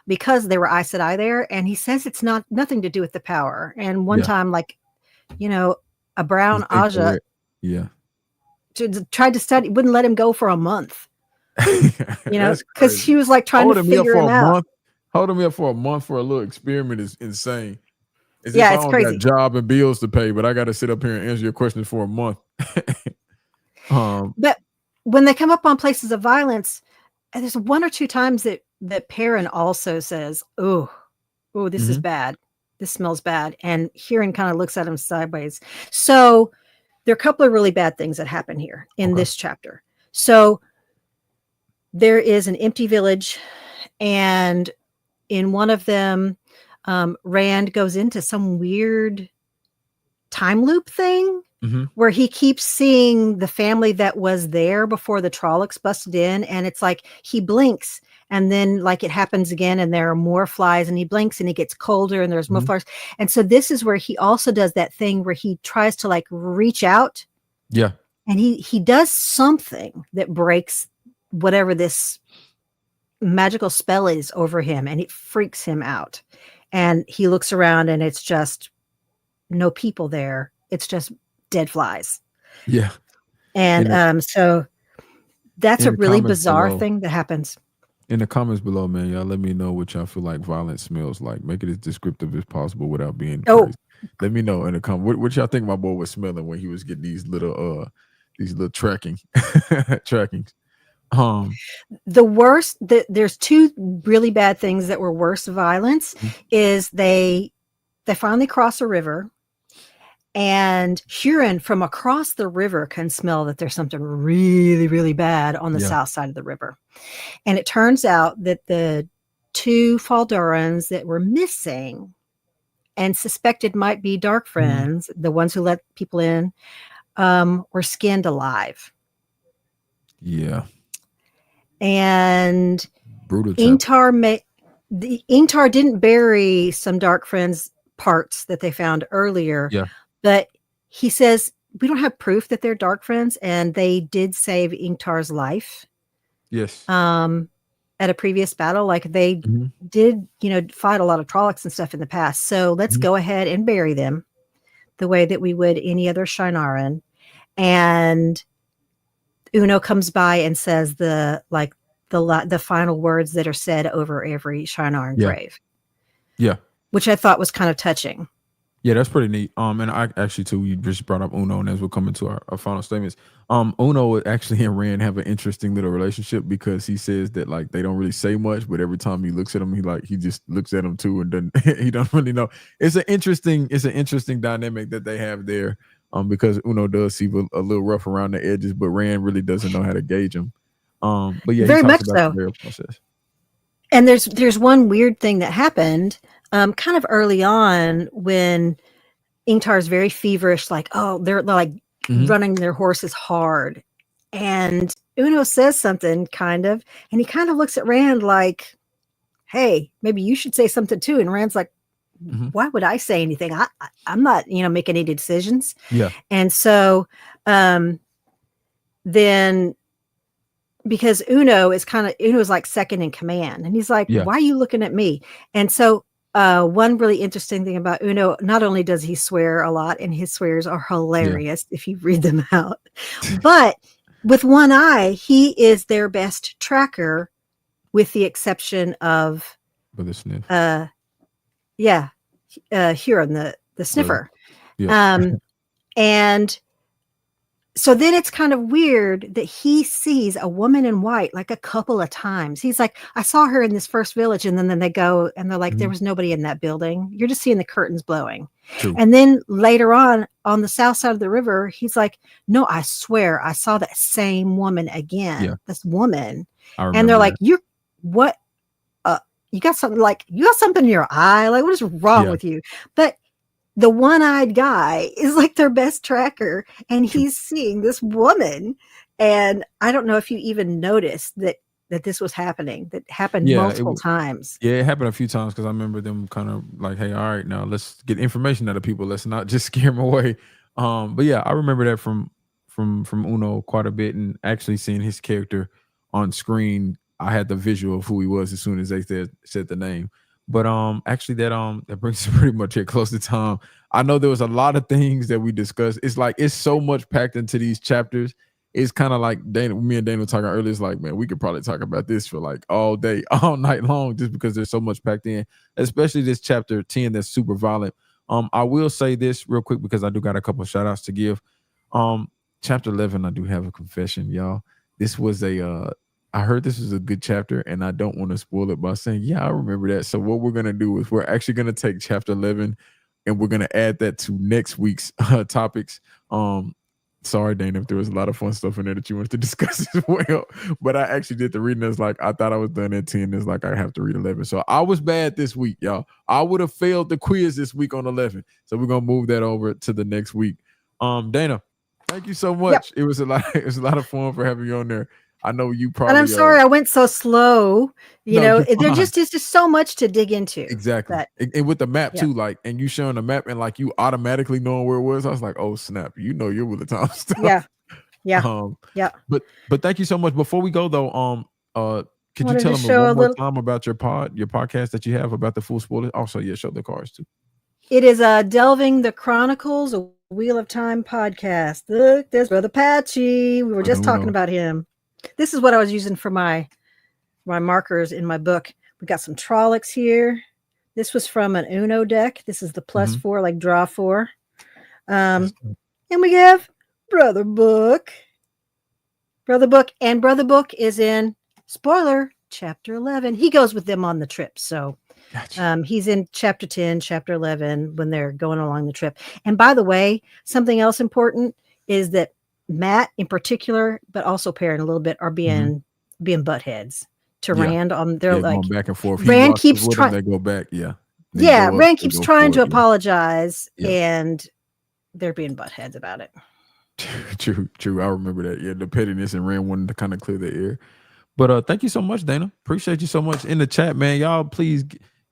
because there were Aes Sedai there, and he says it's nothing to do with the power. And one Yeah, time, like, a he's brown Aja incorrect. Yeah. tried to study, wouldn't let him go for a month, That's because crazy. she was like trying to Holding me up figure for him a out. month. Holding me up for a month for a little experiment is insane. As if Yeah, I it's don't got crazy. job and bills to pay, but I got to sit up here and answer your questions for a month. um, But when they come up on places of violence, and there's one or two times that Perrin also says, oh, this is Hmm. bad. This smells bad. And Huron kind of looks at him sideways. So there are a couple of really bad things that happen here in Okay. this chapter. So there is an empty village, and in one of them, Rand goes into some weird time loop thing Hmm. where he keeps seeing the family that was there before the Trollocs busted in. And it's like he blinks and then like it happens again and there are more flies, and he blinks and it gets colder and there's more Hmm. flies. And so this is where he also does that thing where he tries to like reach out, Yeah. and he does something that breaks whatever this magical spell is over him, and it freaks him out. And he looks around and it's just no people there. It's just dead flies. Yeah. And In the so that's in a the really comments bizarre below, thing that happens. in the comments below, man, y'all let me know what y'all feel like violence smells like. Make it as descriptive as possible without being Oh, crazy. Let me know in the comments what y'all think my boy was smelling when he was getting these little tracking trackings. Um. the worst that there's two really bad things that were worse violence Mhm. is they finally cross a river, and Huron from across the river can smell that there's something really, really bad on the Yeah. south side of the river. And it turns out that the two Faldorans that were missing and suspected might be dark Mhm. friends, the ones who let people in, were skinned alive. Yeah. And Brutal chapter. Ingtar didn't bury some dark friends parts that they found earlier, Yeah. but he says we don't have proof that they're dark friends, and they did save Ingtar's life Yes. at a previous battle. Like they Mhm. did, fight a lot of Trollocs and stuff in the past. So let's Mhm. go ahead and bury them the way that we would any other Shinaran. And Uno comes by and says the final words that are said over every Shinaran Yeah. grave, Yeah. which I thought was kind of touching. Yeah, that's pretty neat. And I actually too, you just brought up Uno, and as we're coming to our final statements, Uno actually and Rand have an interesting little relationship because he says that like they don't really say much, but every time he looks at him, he just looks at him too and doesn't he don't really know. It's an interesting dynamic that they have there. Because Uno does seem a little rough around the edges, but Rand really doesn't know how to gauge him. But yeah, he Very talks much about the so. burial process. And there's one weird thing that happened kind of early on when Ingtar's very feverish, like, oh, they're like Hmm. running their horses hard. And Uno says something kind of, and he kind of looks at Rand like, hey, maybe you should say something too. And Rand's like, Hmm. why would I say anything? I'm not, making any decisions. Yeah. And so um, then because Uno's like second in command, and he's like, Yeah. why are you looking at me? And so one really interesting thing about Uno, not only does he swear a lot, and his swears are Yeah. hilarious if you read them out, but with one eye, he is their best tracker, with the exception of Brother Sniff. uh yeah, Huron, the Brother. sniffer. Yeah. Um and so then it's kind of weird that he sees a woman in white like a couple of times. He's like, I saw her in this first village. And then they go and they're like, there Mhm. was nobody in that building. You're just seeing the curtains blowing. True. And then later on the south side of the river, he's like, no, I swear I saw that same woman Yeah. again, this woman. I And they're remember like, that. you're what? You got something in your eye. Like, what is wrong Yeah. with you? But the one-eyed guy is like their best tracker, and True. he's seeing this woman. And I don't know if you even noticed that this was happening, that happened Yeah. multiple times. Yeah, it happened a few times because I remember them kind of like, "Hey, all right, now let's get information out of people. Let's not just scare them away." But yeah, I remember that from Uno quite a bit, and actually seeing his character on screen, I had the visual of who he was as soon as they said the name. But actually, that brings us pretty much here close to time. I know there was a lot of things that we discussed. It's like it's so much packed into these chapters. It's kind of like me and Dana were talking earlier. It's like, man, we could probably talk about this for like all day, all night long, just because there's so much packed in, especially this chapter 10 that's super violent. I will say this real quick because I do got a couple of shout outs to give. Um, Chapter 11, I do have a confession, y'all. This was a I heard this is a good chapter, and I don't want to spoil it by saying, yeah, I remember that. So what we're gonna do is we're actually gonna take chapter 11, and we're gonna add that to next week's topics. Sorry, Dana, if there was a lot of fun stuff in there that you wanted to discuss as well. But I actually did the reading. It's like I thought I was done at 10. It's like I have to read 11. So I was bad this week, y'all. I would have failed the quiz this week on 11. So we're gonna move that over to the next week. Dana, thank you so Yep. much. It was a lot. It was a lot of fun for having you on there. I know you And I'm probably sorry I went so slow. no, you're There fine. just is just so much to dig into. Exactly. That And with the map yeah, too, like, and you showing the map and like you automatically knowing where it was. I was like, oh snap, you know your Wheel of Time yeah, stuff. yeah, Um, yeah. but thank you so much. Before we go though, could you Wanted tell to them show one a more little. time about your podcast that you have about the full spoiler? Also, yeah, show the cars too. It is Delving the Chronicles, a Wheel of Time podcast. Look, there's Brother Patchy. We were But just talking Uno. about him. This is what I was using for my markers in my book. We got some Trollocs here. This was from an Uno deck. This is the Mhm. +4, like draw 4. That's Um, dope. and we have Brother Book. Brother Book. And Brother Book is in, spoiler, chapter 11. He goes with them on the trip. So Gotcha. he's in chapter 10, chapter 11 when they're going along the trip. And by the way, something else important is that Matt in particular, but also Perrin a little bit, are Mhm. being butt heads to Yeah. Rand. They're Yeah, like, going back and forth. He Rand watches keeps with them, trying. they go back. Yeah. They Yeah, go up, Rand they keeps go trying to forward. Yeah. apologize, Yeah. and they're being butt heads about it. True. I remember that. Yeah, the pettiness and Rand wanted to kind of clear the air. But thank you so much, Dana. Appreciate you so much in the chat, man. Y'all please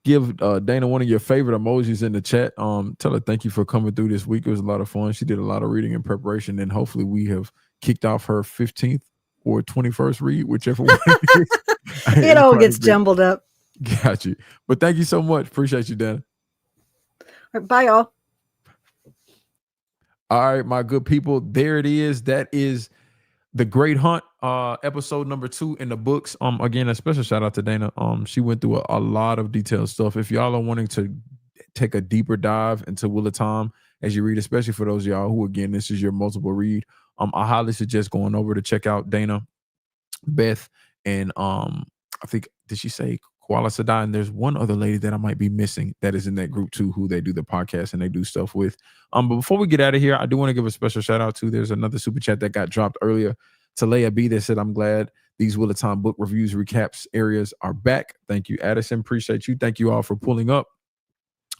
give Dana one of your favorite emojis in the chat. Tell her thank you for coming through this week. It was a lot of fun. She did a lot of reading in preparation, and hopefully we have kicked off her 15th or 21st read, whichever one it is. It It's all probably gets been jumbled up. got you. But thank you so much. Appreciate you, Dana. All right, bye, y'all. All right, my good people. There it is. That is The Great Hunt, episode number 2 in the books. Again, a special shout out to Dana. She went through a lot of detailed stuff. If y'all are wanting to take a deeper dive into Wheel of Time as you read, especially for those of y'all who, again, this is your multiple read, I highly suggest going over to check out Dana, Beth, and I think, did she say Koala Sadai? And there's one other lady that I might be missing that is in that group too, who they do the podcast and they do stuff with. But before we get out of here, I do want to give a special shout out to, there's another super chat that got dropped earlier, to Leia B, that said, I'm glad these Wheel of Time book reviews recaps areas are back. Thank you, Addison. Appreciate you. Thank you all for pulling up.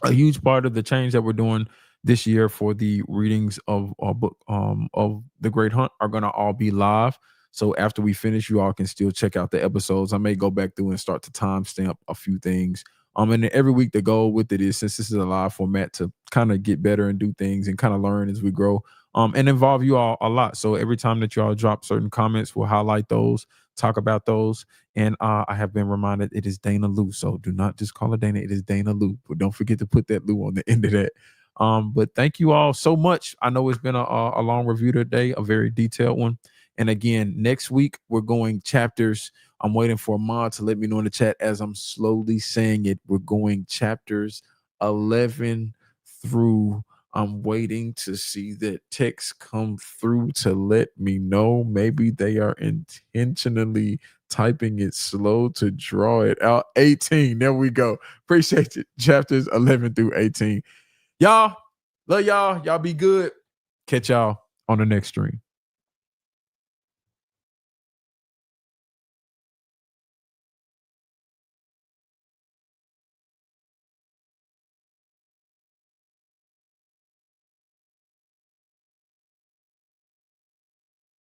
A huge part of the change that we're doing this year for the readings of our book of The Great Hunt are going to all be live. So after we finish, you all can still check out the episodes. I may go back through and start to timestamp a few things. And then every week the goal with it is, since this is a live format, to kind of get better and do things and kind of learn as we grow. And involve you all a lot. So every time that you all drop certain comments, we'll highlight those, talk about those. And I have been reminded it is Dana Lou. So do not just call her Dana. It is Dana Lou. But don't forget to put that Lou on the end of that. But thank you all so much. I know it's been a long review today, a very detailed one. And again, next week we're going chapters. I'm waiting for Ahmad to let me know in the chat as I'm slowly saying it. We're going chapters 11 through. I'm waiting to see that text come through to let me know. Maybe they are intentionally typing it slow to draw it out. 18. There we go. Appreciate it. Chapters 11 through 18. Y'all, love y'all. Y'all be good. Catch y'all on the next stream.